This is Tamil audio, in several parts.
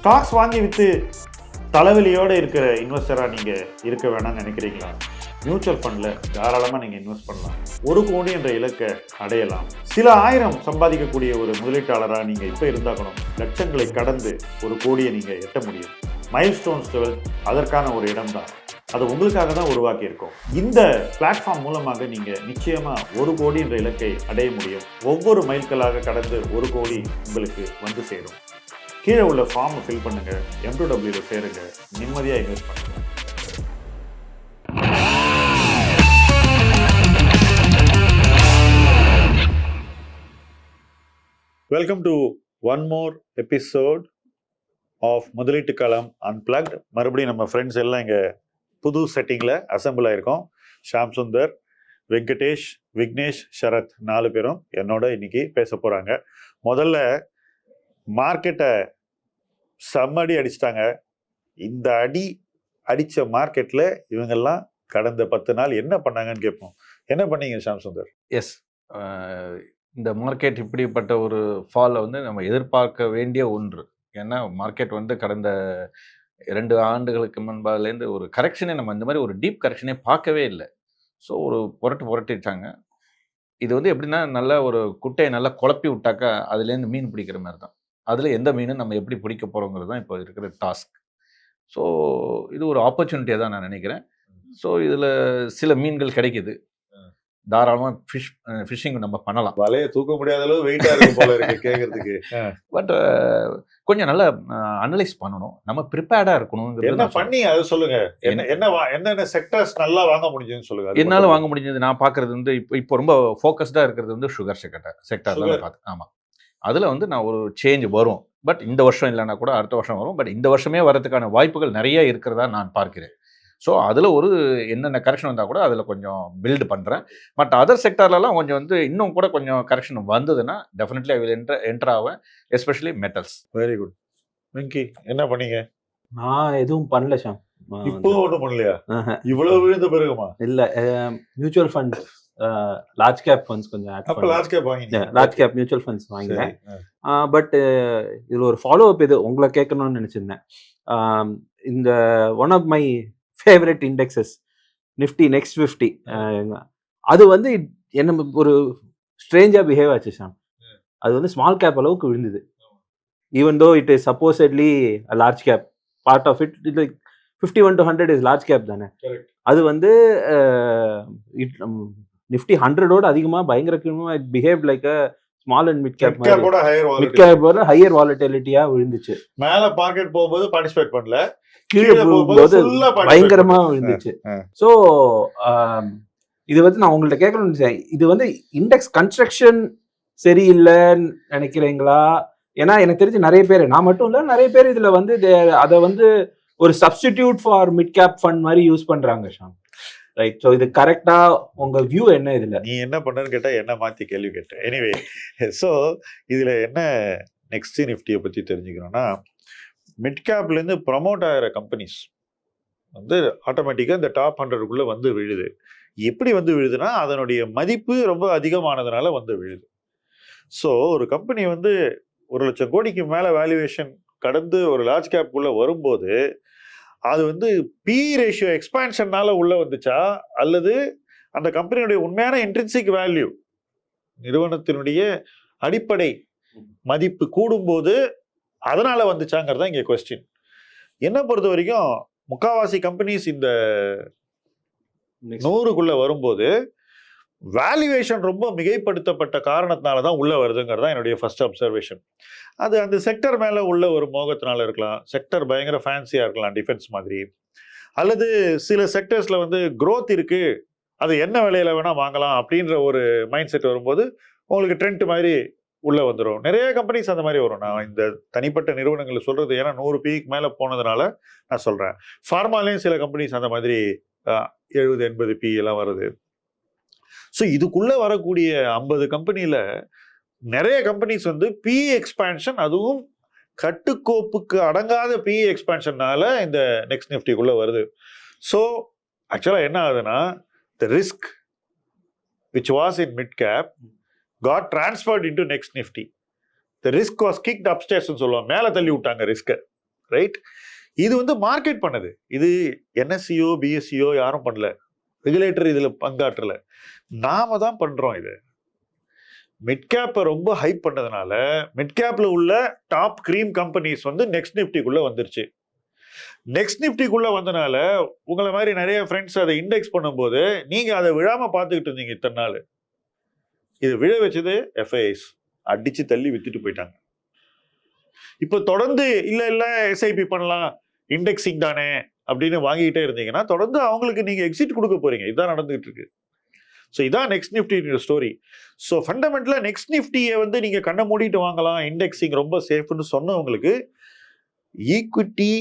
ஸ்டாக்ஸ் வாங்கி விற்று தலைவலியோடு இருக்கிற இன்வெஸ்டராக நீங்கள் இருக்க வேணாம்னு நினைக்கிறீங்களா? மியூச்சுவல் ஃபண்டில் தாராளமாக நீங்கள் இன்வெஸ்ட் பண்ணலாம். 1 கோடி என்ற இலக்கை அடையலாம். சில ஆயிரம் சம்பாதிக்கக்கூடிய ஒரு முதலீட்டாளராக நீங்கள் இப்போ இருந்தாக்கணும். லட்சங்களை கடந்து 1 கோடியை நீங்கள் எட்ட முடியும். மைல்ஸ்டோன்ஸ் 12 அதற்கான ஒரு இடம் தான். அது உங்களுக்காக தான் உருவாக்கி இருக்கோம். இந்த பிளாட்ஃபார்ம் மூலமாக நீங்கள் நிச்சயமாக 1 கோடி என்ற இலக்கை அடைய முடியும். ஒவ்வொரு மைல்களாக கடந்து 1 கோடி உங்களுக்கு வந்து சேரும். கீழே உள்ள ஃபார்மை ஃபில் பண்ணுங்க, M2W சேருங்க, நிம்மதியாக இன்வெஸ்ட் பண்ணுங்க. Welcome to one more episode of முதலீட்டு களம் அன்பிளக்ட். மறுபடியும் நம்ம ஃப்ரெண்ட்ஸ் எல்லாம் இங்கே புது செட்டிங்கில் அசம்பிள் ஆகிருக்கோம். ஷாம் சுந்தர், வெங்கடேஷ், விக்னேஷ், சரத் 4 பேரும் என்னோட இன்னைக்கு பேச போகிறாங்க. முதல்ல மார்க்கெட்டை செம்மடி அடிச்சிட்டாங்க. இந்த அடி அடித்த மார்க்கெட்டில் இவங்கெல்லாம் கடந்த 10 நாள் என்ன பண்ணாங்கன்னு கேட்போம். என்ன பண்ணீங்க ஷாம் சுந்தர்? எஸ், இந்த மார்க்கெட் இப்படிப்பட்ட ஒரு ஃபாலை வந்து நம்ம எதிர்பார்க்க வேண்டிய ஒன்று. ஏன்னா மார்க்கெட் வந்து கடந்த 2 ஆண்டுகளுக்கு முன்பாலேருந்து ஒரு கரெக்ஷனே, நம்ம இந்த மாதிரி ஒரு டீப் கரெக்ஷனே பார்க்கவே இல்லை. ஸோ ஒரு புரட்டிட்டாங்க. இது வந்து எப்படின்னா, நல்லா ஒரு குட்டையை நல்லா குழப்பி விட்டாக்கா அதுலேருந்து மீன் பிடிக்கிற மாதிரி தான். அதில் எந்த மீனும் நம்ம எப்படி பிடிக்க போகிறோங்கிறது தான் இப்போ இருக்கிற டாஸ்க். ஸோ இது ஒரு ஆப்பர்ச்சுனிட்டியாக தான் நான் நினைக்கிறேன். ஸோ இதில் சில மீன்கள் கிடைக்கிது. தாராளமாக ஃபிஷ்ஷிங் நம்ம பண்ணலாம். வலையை தூக்க முடியாத அளவு வெயிட்டாக இருக்கு போல இருக்கு கேட்கறதுக்கு. பட் கொஞ்சம் நல்லா அனலைஸ் பண்ணணும், நம்ம ப்ரிப்பேர்டாக இருக்கணும். என்ன பண்ணி அதை சொல்லுங்க. என்னென்ன செக்டர்ஸ் நல்லா வாங்க முடிஞ்சதுன்னு சொல்லுங்க. என்னால் வாங்க முடிஞ்சது நான் பார்க்குறது வந்து இப்போ ரொம்ப ஃபோக்கஸ்டாக இருக்கிறது வந்து சுகர் செக்டர் தான் பார்த்தேன். ஆமாம், அதில் வந்து நான் ஒரு சேஞ்ச் வரும். பட் இந்த வருஷம் இல்லைன்னா கூட அடுத்த வருஷம் வரும். பட் இந்த வருஷமே வரதுக்கான வாய்ப்புகள் நிறைய இருக்கிறதா நான் பார்க்கிறேன். ஸோ அதில் ஒரு என்னென்ன கரெக்ஷன் வந்தால் கூட அதில் கொஞ்சம் பில்டு பண்ணுறேன். பட் அதர் செக்டார்லலாம் கொஞ்சம் வந்து இன்னும் கூட கொஞ்சம் கரெக்ஷன் வந்ததுன்னா டெஃபினெட்லி ஐ வில் என்டர் ஆவேன், especially metals. Very good. Venky, என்ன பண்ணீங்க? நான் எதுவும் பண்ணல ஷாம். இப்போ ஒன்றும் பண்ணலையா? இவ்வளவு விழுந்த பிறகுமா? இல்லை, mutual fund, large cap funds கொஞ்சம் லார்ஜ் கேப் மியூச்சுவல் ஃபண்ட்ஸ் வாங்கினேன். பட் இதில் ஒரு ஃபாலோ அப் இது உங்களை கேட்கணும்னு நினச்சிருந்தேன். இந்த one of my favourite indexes Nifty next 50, அது வந்து என்ன ஒரு ஸ்ட்ரேஞ்சாக பிஹேவ் ஆச்சு ஷாம். அது வந்து ஸ்மால் கேப் அளவுக்கு விழுந்தது. Even though it is supposedly large cap, part of it இது 51 to 100 இஸ் லார்ஜ் கேப் தானே. அது வந்து நிஃப்டி 100ஓட அதிகமாக பயங்கரமாக it behave like a small and mid கேப்போட ஹையர் வாலட்டிலிட்டியா விழுந்துச்சு. மேல மார்க்கெட் போகும்போது பார்ட்டிசிபேட் பண்ணல, கீழே போகும்போது பயங்கரமா விழுந்துச்சு. ஸோ இது வந்து நான் உங்கள்ட்ட கேட்கணும்னு நினைச்சேன், இது வந்து இண்டெக்ஸ் கன்ஸ்ட்ரக்ஷன் சரியில்லைன்னு நினைக்கிறீங்களா? ஏன்னா எனக்கு தெரிஞ்சு நிறைய பேர், நான் மட்டும் இல்லை, நிறைய பேர் இதுல வந்து அதை வந்து ஒரு substitute for mid cap fund மாதிரி யூஸ் பண்றாங்க ஷாம். ரைட். ஸோ இது கரெக்டா உங்க வியூ என்ன? இதுல நீ என்ன பண்ணன்னு கேட்டா என்ன மாத்தி கேள்வி கேட்டேன். எனிவே, ஸோ இதுல என்ன நெக்ஸ்ட் நிஃப்டியை பத்தி தெரிஞ்சுக்கணும்னா, மிட் கேப்லேருந்து ப்ரமோட் ஆகிற கம்பெனிஸ் வந்து ஆட்டோமேட்டிக்காக இந்த டாப் 100க்குள்ளே வந்து விழுது. எப்படி வந்து விழுதுன்னா, அதனுடைய மதிப்பு ரொம்ப அதிகமானதுனால வந்து விழுது. ஸோ ஒரு கம்பெனி வந்து 1 லட்சம் கோடிக்கு மேலே வேல்யூவேஷன் கடந்து ஒரு லார்ஜ் கேப்புக்குள்ளே வரும்போது அது வந்து பி ரேஷியோ எக்ஸ்பான்ஷன்னால உள்ளே வந்துச்சா, அல்லது அந்த கம்பெனியுடைய உண்மையான இன்ட்ரின்சிக் வேல்யூ, நிறுவனத்தினுடைய அடிப்படை மதிப்பு கூடும்போது அதனால வந்துச்சாங்கிறதா இங்கே கொஸ்டின். என்ன பொறுத்த வரைக்கும் முக்காவாசி கம்பெனிஸ் இந்த 100க்குள்ள வரும்போது வேல்யூவேஷன் ரொம்ப மிகைப்படுத்தப்பட்ட காரணத்தினால தான் உள்ள வருதுங்கிறது தான் என்னுடைய ஃபர்ஸ்ட் அப்சர்வேஷன். அது அந்த செக்டர் மேலே உள்ள ஒரு மோகத்தினால இருக்கலாம், செக்டர் பயங்கர ஃபேன்சியாக இருக்கலாம், டிஃபென்ஸ் மாதிரி, அல்லது சில செக்டர்ஸில் வந்து க்ரோத் இருக்குது, அது என்ன விலையில வேணால் வாங்கலாம் அப்படின்ற ஒரு மைண்ட் செட் வரும்போது உங்களுக்கு ட்ரெண்ட் மாதிரி உள்ளே வந்துடும். நிறைய கம்பெனிஸ் அந்த மாதிரி வரும். நான் இந்த தனிப்பட்ட நிறுவனங்கள் சொல்கிறது ஏன்னா 100 பீக்கு மேலே போனதுனால நான் சொல்கிறேன். ஃபார்மாலேயும் சில கம்பெனிஸ் அந்த மாதிரி 70-80 பி எல்லாம் வருது. ஸோ இதுக்குள்ளே வரக்கூடிய 50 கம்பெனியில் நிறைய கம்பெனிஸ் வந்து பி எக்ஸ்பான்ஷன், அதுவும் கட்டுக்கோப்புக்கு அடங்காத பி எக்ஸ்பான்ஷன்னால இந்த நெக்ஸ்ட் நிஃப்டிக்குள்ளே வருது. ஸோ ஆக்சுவலாக என்ன ஆகுதுன்னா, the risk which was in mid cap got transferred into next nifty. The risk was kicked upstairs ன்னு சொல்லுவாங்க, மேலே தள்ளி விட்டாங்க ரிஸ்க்கை. ரைட்? இது வந்து மார்க்கெட் பண்ணது. இது என்எஸ்சியோ பிஎஸ்சியோ யாரும் பண்ணல, ரெகுலேட்டர் இதுல பங்காற்றல, நாம தான் பண்றோம். இது மிட் கேப்பை ரொம்ப ஹைப் பண்ணதுனால மிட் கேப்ல உள்ள டாப் கிரீம் கம்பெனிஸ் வந்து நெக்ஸ்ட் நிஃப்டிக்குள்ள வந்துருச்சு. நெக்ஸ்ட் நிஃப்டிக்குள்ள வந்தனால உங்களை மாதிரி நிறைய ஃப்ரெண்ட்ஸ் அதை இண்டெக்ஸ் பண்ணும்போது நீங்க அதை விழாம பார்த்துக்கிட்டு இருந்தீங்க இத்தனை நாள். இது விழ வச்சது எஃப்ஐஐஸ் அடிச்சு தள்ளி வித்துட்டு போயிட்டாங்க. இப்போ தொடர்ந்து இல்ல எஸ்ஐபி பண்ணலாம், இண்டெக்ஸிங் தானே அப்படின்னு வாங்கிக்கிட்டே இருந்தீங்கன்னா தொடர்ந்து அவங்களுக்கு நீங்க எக்ஸிட் கொடுக்க போறீங்க. இதுதான் நடந்துகிட்டு இருக்கு. ஸோ இதான் நெக்ஸ்ட் நிஃப்டி ஸ்டோரி. ஸோ ஃபண்டமெண்டலா நெக்ஸ்ட் நிஃப்டியை வந்து நீங்க கண்ணை மூடிட்டு வாங்கலாம், இண்டெக்ஸிங் ரொம்ப சேஃப்னு சொன்னவங்களுக்கு ஈக்விட்டி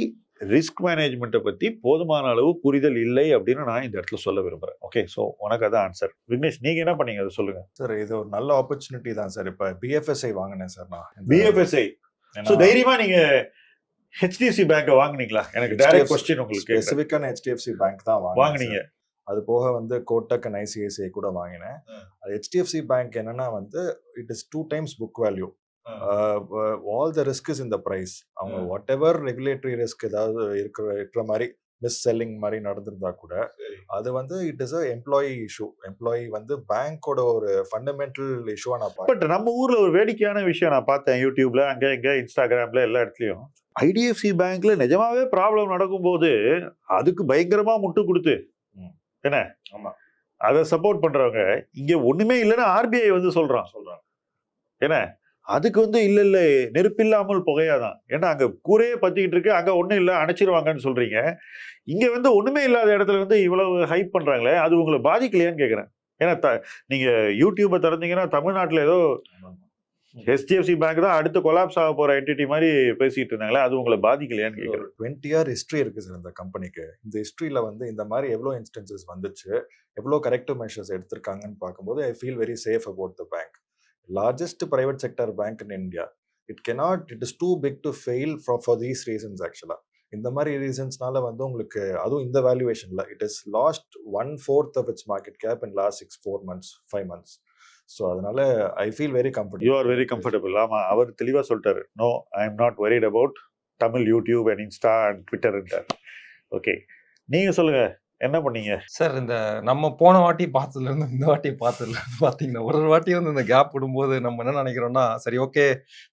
ரிஸ்க் மேனேஜ்மெண்ட்டை பத்தி போதுமான அளவு புரிதல் இல்லை அப்படின்னு நான் இந்த இடத்துல சொல்ல விரும்புறேன். ஓகே, ஸோ உனக்கு அதான் ஆன்சர். விக்னேஷ், நீங்க என்ன பண்ணீங்க அதை சொல்லுங்க. சார் இது ஒரு நல்ல ஆப்பர்ச்சுனிட்டி தான் சார். இப்போ பிஎஃப்எஸ்ஐ வாங்கினேன் சார் நான். பிஎஃப்எஸ்ஐ ஸோ தைரியமா நீங்க ஹெச்டிஎஃப்சி பேங்கை வாங்கினீங்களா? எனக்கு டைரக்ட் கொஸ்டின் உங்களுக்கு. ஸ்பெசிஃபிக்கான ஹெச்டிஎஃப்சி பேங்க் தான் வாங்கினீங்க. அது போக வந்து கோட்டக் அண்ட் ஐசிஐசிஐ கூட வாங்கினேன். அது ஹெச்டிஎஃப்சி பேங்க் என்னன்னா வந்து it is 2 times book value. All the risk is in the price. அவங்க வாட் எவர் ரெகுலேட்டரி ரிஸ்க் ஏதாவது இருக்கிற மாதிரி மிஸ் செல்லிங் மாதிரி நடந்திருந்தா கூட அது வந்து it is a employee issue. Employee வந்து பேங்கோட ஒரு ஃபண்டமெண்டல் இஷ்யூவா நான் பார்த்தேன். பட் நம்ம ஊர்ல ஒரு வேடிக்கையான விஷயம் நான் பார்த்தேன் யூடியூப்ல, அங்க இங்க இன்ஸ்டாகிராம்ல எல்லா இடத்துலயும் ஐடிஎஃப்சி பேங்க்ல நிஜமாவே ப்ராப்ளம் நடக்கும்போது அதுக்கு பயங்கரமா முட்டு கொடுத்து என்ன அதை சப்போர்ட் பண்றவங்க இங்க ஒண்ணுமே இல்லைன்னா ஆர்பிஐ வந்து சொல்றான் என்ன அதுக்கு வந்து இல்ல நெருப்பில்லாமல் புகையாதான். ஏன்னா அங்க கூரையே பத்திக்கிட்டு இருக்கு, அங்க ஒண்ணும் இல்ல அணைச்சிருவாங்கன்னு சொல்றீங்க. இங்க வந்து ஒண்ணுமே இல்லாத இடத்துல வந்து இவ்வளவு ஹைப் பண்றாங்களே, அது உங்களை பாதிக்கலையான்னு கேக்குறேன். ஏன்னா நீங்க யூடியூபை திறந்தீங்கன்னா தமிழ்நாட்டுல ஏதோ ஹெச்டிஎஃப்சி பேங்க் தான் அடுத்து கொலாப்ஸ் ஆக போற என்டிட்டி மாதிரி பேசிட்டு இருந்தாங்களே, அது உங்களை பாதிக்கலையான்னு கேட்குறேன். 20 year ஹிஸ்ட்ரி இருக்கு சார் இந்த கம்பெனிக்கு. இந்த ஹிஸ்ட்ரியில வந்து இந்த மாதிரி எவ்வளோ இன்ஸ்டன்சஸ் வந்துச்சு, எவ்வளோ கரெக்டிவ் மெஷர்ஸ் எடுத்திருக்காங்கன்னு பார்க்கும்போது I feel very safe about the bank. Largest private sector bank in India. It is too big to fail for these reasons. ஆக்சுவலா இந்த மாதிரி ரீசன்ஸ்னால வந்து உங்களுக்கு அதுவும் இந்த வேல்யூவேஷன்ல it is last 1/4 of its market cap in last 4 months 5 months. So அதனால I feel very comfortable. You are very comfortable. ஆமாம், அவர் தெளிவாக சொல்லிட்டாரு. No, I am not worried about Tamil YouTube and Insta and ட்விட்டர்ன்ட்டார். ஓகே, நீங்கள் சொல்லுங்க, என்ன பண்ணீங்க சார்? இந்த நம்ம போன வாட்டி பார்த்ததுலேருந்து இந்த வாட்டி பார்த்ததுலேருந்து பார்த்தீங்கன்னா ஒரு வாட்டி வந்து இந்த கேப் விடும்போது நம்ம என்ன நினைக்கிறோம்னா, சரி ஓகே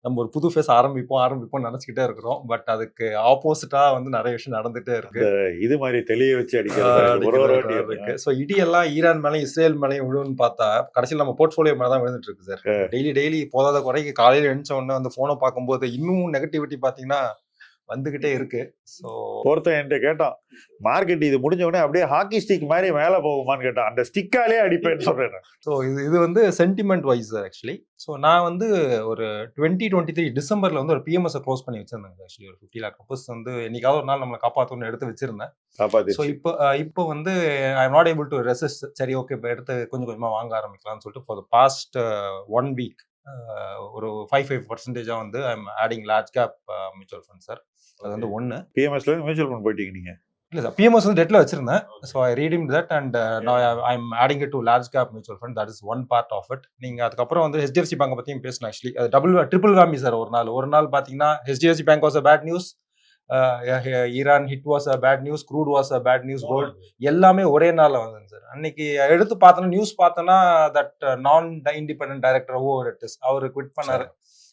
நம்ம ஒரு புது ஃபேஸ் ஆரம்பிப்போம் நினச்சிக்கிட்டே இருக்கிறோம். பட் அதுக்கு ஆப்போசிட்டாக வந்து நிறைய விஷயம் நடந்துகிட்டே இருக்கு. இது மாதிரி தெளிய வச்சு அடிக்கிறது இருக்கு. ஸோ இடியெல்லாம் ஈரான் மேலேயும் இஸ்ரேல் மேலேயும் விழுன்னு பார்த்தா கடைசியில் நம்ம போர்ட்ஃபோலியோ மேலே தான் விழுந்துட்டு இருக்கு சார். டெய்லி போதாத குறைக்கு காலையில் எழுந்த உடனே வந்து ஃபோனை பார்க்கும்போது இன்னும் நெகட்டிவிட்டி பார்த்தீங்கன்னா வந்துகிட்டே இருக்கு. ஸோ ஒருத்தன் என்கிட்ட கேட்டான், மார்க்கெட் இது முடிஞ்ச உடனே அப்படியே ஹாக்கி ஸ்டிக் மாதிரி மேலே போகுமான்னு கேட்டான். அந்த ஸ்டிக்காலே அடிப்பேன்னு சொல்றேன். ஸோ இது வந்து sentiment wise sir actually. So நான் வந்து ஒரு 2023 டிசம்பர்ல வந்து ஒரு பிஎம்எஸ் க்ளோஸ் பண்ணி வச்சிருந்தேன் ஆக்சுவலி. ஒரு 50 lakh rupees வந்து என்னைக்காவது ஒரு நாள் நம்மளை காப்பாற்றணும்னு எடுத்து வச்சிருந்தேன். ஸோ இப்போ வந்து ஐ am not able to resist. சரி ஓகே, இப்போ எடுத்து கொஞ்சம் கொஞ்சமாக வாங்க ஆரம்பிக்கலாம்னு சொல்லிட்டு ஃபார் த பாஸ்ட் 1 week ஒரு 5% வந்து ஐ am adding large cap mutual fund sir. அது வந்து ஒன்று. பிஎம்எஸ்ல மியூச்சுவல் ஃபண்ட் போயிட்டீங்க நீங்க? இல்லை சார், பிஎம்எஸ் வந்து டெட்ல வச்சிருந்தேன். So I redeemed that and I am adding it to large cap mutual fund. That is one part of it. நீங்கள் அதுக்கப்புறம் வந்து ஹெச்டிஎஃப்சி பேங்கை பற்றியும் பேசணும் ஆக்சுவலி. அது ட்ரிபிள் வாமி சார். ஒரு நாள் பார்த்தீங்கன்னா HDFC bank was a bad news, Iran hit was a bad news, crude was a bad news, gold எல்லாமே ஒரே நாளில் வந்தது சார். அன்னைக்கு எடுத்து பார்த்தோன்னா நியூஸ் பார்த்தோன்னா தட் நான் இண்டிபெண்டன்ட் டைரக்டர் அவர் குவிட் பண்ணாரு.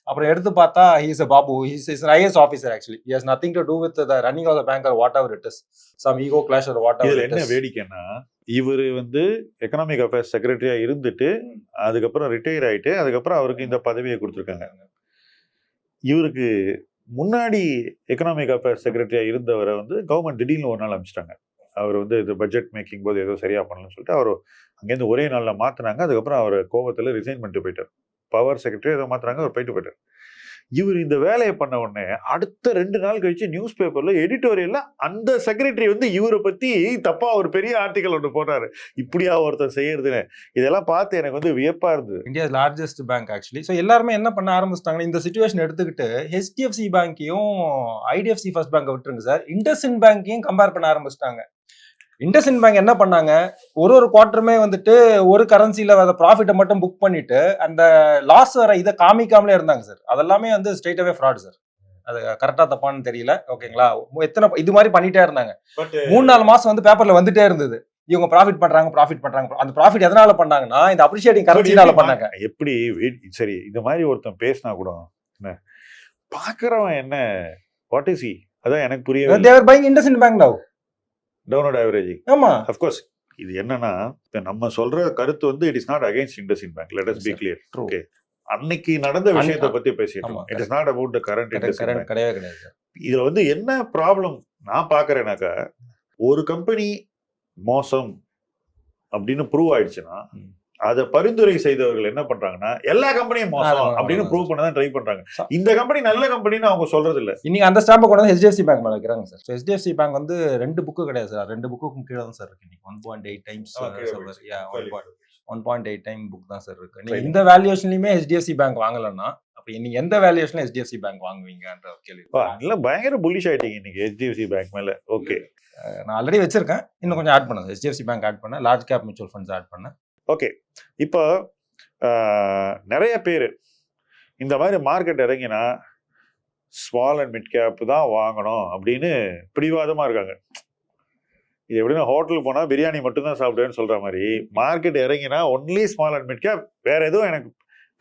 அப்புறம் எடுத்து பார்த்தா he is a babu, he is an IAS officer actually. He has nothing to do with the running of the bank or whatever it is, some ego clash or whatever. இதுல என்ன வேடிக்கைன்னா, இவர் வந்து எக்கனாமிக் அஃபேர்ஸ் செக்ரட்டரியா இருந்துட்டு அதுக்கப்புறம் ரிட்டையர் ஆயிட்டு அதுக்கப்புறம் அவருக்கு இந்த பதவியை கொடுத்துருக்காங்க. இவருக்கு முன்னாடி எக்கனாமிக் அஃபேர்ஸ் செக்ரட்டரியா இருந்தவரை வந்து கவர்மெண்ட் திடீர்னு ஒரு நாள் அனுப்பிச்சிட்டாங்க. அவர் வந்து இது பட்ஜெட் மேக்கிங் போது ஏதோ சரியா பண்ணலன்னு சொல்லிட்டு அவர் அங்கேருந்து ஒரே நாளில் மாற்றினாங்க. அதுக்கப்புறம் அவர் கோபத்தில் ரிசைன் பண்ணிட்டு போயிட்டார். பவர் செக்ரட்டரி ஏதோ மாத்துறாங்க, அவர் போயிட்டார். இவர் இந்த வேலையை பண்ண உடனே அடுத்த 2 நாள் கழிச்சு நியூஸ் பேப்பர்ல எடிட்டோரியல்ல அந்த செக்ரட்டரி வந்து இவரை பத்தி தப்பா ஒரு பெரிய ஆர்டிகல் ஒன்று போடுறாரு. இப்படியா ஒருத்தர் செய்யறதுன்னு இதெல்லாம் பார்த்து எனக்கு வந்து வியப்பா இருந்தது. India largest bank actually. So எல்லாருமே என்ன பண்ண ஆரம்பிச்சிட்டாங்கன்னா, இந்த சிச்சுவேஷன் எடுத்துக்கிட்டு ஹெச்டிஎஃப்சி பேங்கையும் ஐடிஎஃப்சி ஃபர்ஸ்ட் பேங்கை விட்டுருங்க சார், இண்டஸ்இண்ட் பேங்கையும் கம்பேர் பண்ண ஆரம்பிச்சிட்டாங்க. இண்டஸ்இண்ட் பேங்க் என்ன பண்ணாங்க, ஒரு குவார்டருமே வந்துட்டு ஒரு கரன்சில அந்த ப்ராஃபிட்டை மட்டும் புக் பண்ணிட்டு அந்த லாஸ் வர இதை காமிக்காமலே இருந்தாங்க சார். அதெல்லாமே வந்து ஸ்ட்ரெயிட் அவே ஃப்ராட் சார். அது கரெக்டா தப்பான்னு தெரியல. ஓகேங்களா, எத்தனை இது மாதிரி பண்ணிட்டே இருந்தாங்க. பட் 3-4 மாசம் வந்து பேப்பர்ல வந்துட்டே இருந்தது, இவங்க ப்ராஃபிட் பண்றாங்க. அந்த ப்ராஃபிட் எதனால பண்ணாங்கன்னா இந்த அப்ரிஷியேட்டிங் கரன்சினால பண்ணாங்க. எப்படி சரி இந்த மாதிரி ஒருத்தன் பேசினா கூட என்ன பாக்குறவன் என்ன வாட் இஸ் அதான் எனக்கு புரியவே they were buying IndusInd Bank now. Download averaging. ஆமா, அஃப்கோர்ஸ் இது என்னன்னா இப்ப நம்ம சொல்ற கருத்து வந்து it is not against IndusInd Bank. Let us B clear. True. Okay, அன்னைக்கு நடந்த விஷயத்தை பத்தி பேசிட்டு ஆமா, இருக்கோம். It is not about the current IndusInd Bank. கிடையாது. இதுல வந்து என்ன ப்ராப்ளம் நான் பாக்குறேனாக்கா, ஒரு கம்பெனி மோசம் அப்படின்னு ப்ரூவ் ஆயிடுச்சுன்னா அதை பரிந்துரை செய்தவர்கள் என்ன பண்றாங்கன்னா எல்லா கம்பெனியும் மோசம் அப்படின்னு ப்ரூவ் பண்ண தான் ட்ரை பண்றாங்க. இந்த கம்பெனி நல்ல கம்பெனின்னு அவங்க சொல்றது இல்ல. இன்னைக்கு அந்த ஸ்டாம்பை கொண்டு வந்து HDFC பேங்க் மேல வைக்கிறாங்க சார். ஸோ HDFC பேங்க் வந்து 2 புக்கு கிடையாது சார், 2 புக்கும் கீழே தான் சார் இருக்கு. இன்னைக்கு 1.8 டைம்ஸ் 1.8 டைம் புக் தான் சார் இருக்கு. நீங்க இந்த வேல்யூஷன்லயுமே HDFC பேங்க் வாங்கலன்னா அப்ப நீங்க எந்த வேல்யூஷன்ல HDFC பேங்க் வாங்குவீங்கன்ற கேள்வி. இல்ல பயங்கர புல்லிஷ் ஆயிட்டீங்க இன்னைக்கு HDFC பேங்க் மேல. ஓகே, நான் ஆல்ரெடி வச்சிருக்கேன், இன்னும் கொஞ்சம் ஆட் பண்ணுங்க. HDFC பேங்க் ஆட் பண்ண, large cap mutual funds add பண்ண. ஓகே, இப்போ நிறைய பேர் இந்த மாதிரி மார்க்கெட் இறங்கினா ஸ்மால் அண்ட் மிட் கேப் தான் வாங்கணும் அப்படின்னு பிடிவாதமா இருக்காங்க. இது எப்படின்னா ஹோட்டலுக்கு போனால் பிரியாணி மட்டும்தான் சாப்பிடுவேன்னு சொல்ற மாதிரி மார்க்கெட் இறங்கினா only small and mid cap, வேற எதுவும் எனக்கு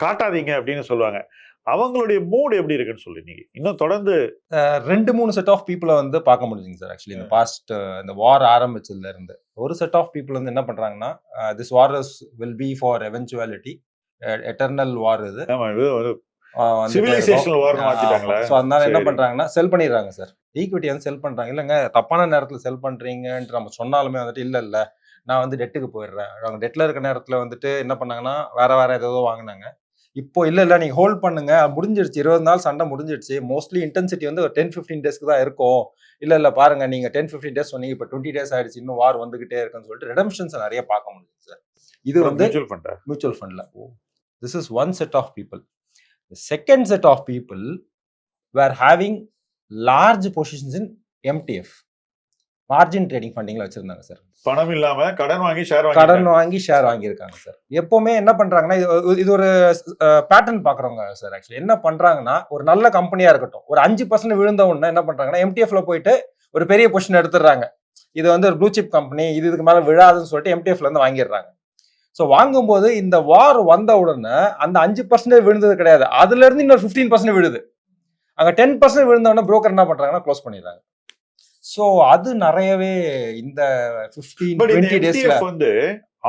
காட்டாதீங்க அப்படின்னு சொல்லுவாங்க. அவங்களுடைய மூட் எப்படி இருக்குன்னு சொல்லி நீங்க இன்னும் தொடர்ந்து 2-3 செட் ஆஃப் பீப்புளை வந்து பார்க்க முடியுதுங்க சார். ஆக்சுவலி இந்த பாஸ்ட் இந்த வார் ஆரம்பிச்சதுல இருந்து ஒரு செட் ஆஃப் பீப்புள் வந்து என்ன பண்றாங்கன்னா, this war will be for eventuality, eternal war இது, சிவிலைசேஷனல் வார் மாத்திட்டாங்களா? ஸோ அதனால என்ன பண்றாங்கன்னா செல் பண்ணிடுறாங்க சார். ஈக்விட்டி வந்து செல் பண்றாங்க. இல்லைங்க, தப்பான நேரத்தில் செல் பண்றீங்கன்ட்டு நம்ம சொன்னாலுமே வந்துட்டு இல்ல நான் வந்து டெட்டுக்கு போயிடுறேன். அவங்க டெட்ல இருக்க நேரத்தில் வந்துட்டு என்ன பண்ணாங்கன்னா வேற ஏதோ வாங்கினாங்க. இப்போ இல்ல நீங்க ஹோல்ட் பண்ணுங்க, முடிஞ்சிடுச்சு, 20 நாள் சண்டை முடிஞ்சிடுச்சு, மோஸ்ட்லி இன்டென்சிட்டி வந்து ஒரு 10-15 டேஸ்க்கு தான் இருக்கும். இல்ல பாருங்க, நீங்க 10-15 டேஸ் சொன்னீங்க, இப்போ 20 டேஸ் ஆயிடுச்சு, இன்னும் வார் வந்துகிட்டே இருக்குன்னு சொல்லிட்டு ரெடம்ஷன்ஸ் நிறைய பார்க்க முடியுது சார். இது வந்து மியூச்சுவல் ஃபண்ட்ல. This is one set of people. The second set of people were having large positions in MTF, margin trading ஃபண்டிங்ல வச்சிருந்தாங்க சார். பணம் இல்லாம கடன் வாங்கி ஷேர் வாங்கியிருக்காங்க சார். எப்பவுமே என்ன பண்றாங்கன்னா, இது ஒரு பேட்டர்ன் பாக்குறவங்க சார். ஆக்சுவலி என்ன பண்றாங்கன்னா, ஒரு நல்ல கம்பெனியா இருக்கட்டும், ஒரு 5% விழுந்த உடனே என்ன பண்றாங்கன்னா MTFல போயிட்டு ஒரு பெரிய பொசிஷன் எடுத்துடுறாங்க. இது வந்து ஒரு ப்ளூ சிப் கம்பெனி, இதுக்கு மேல விழாதுன்னு சொல்லிட்டு MTFல இருந்து வாங்கிடுறாங்க. ஸோ வாங்கும்போது இந்த வார் வந்த உடனே அந்த 5% விழுந்தது கிடையாது, அதுல இருந்து இன்னொரு 15% விழுது. அங்க 10% விழுந்த உடனே புரோக்கர் என்ன பண்றாங்கன்னா க்ளோஸ் பண்ணிடுறாங்க. ஸோ அது நிறையவே இந்த 15-20 டேஸ்ல வந்து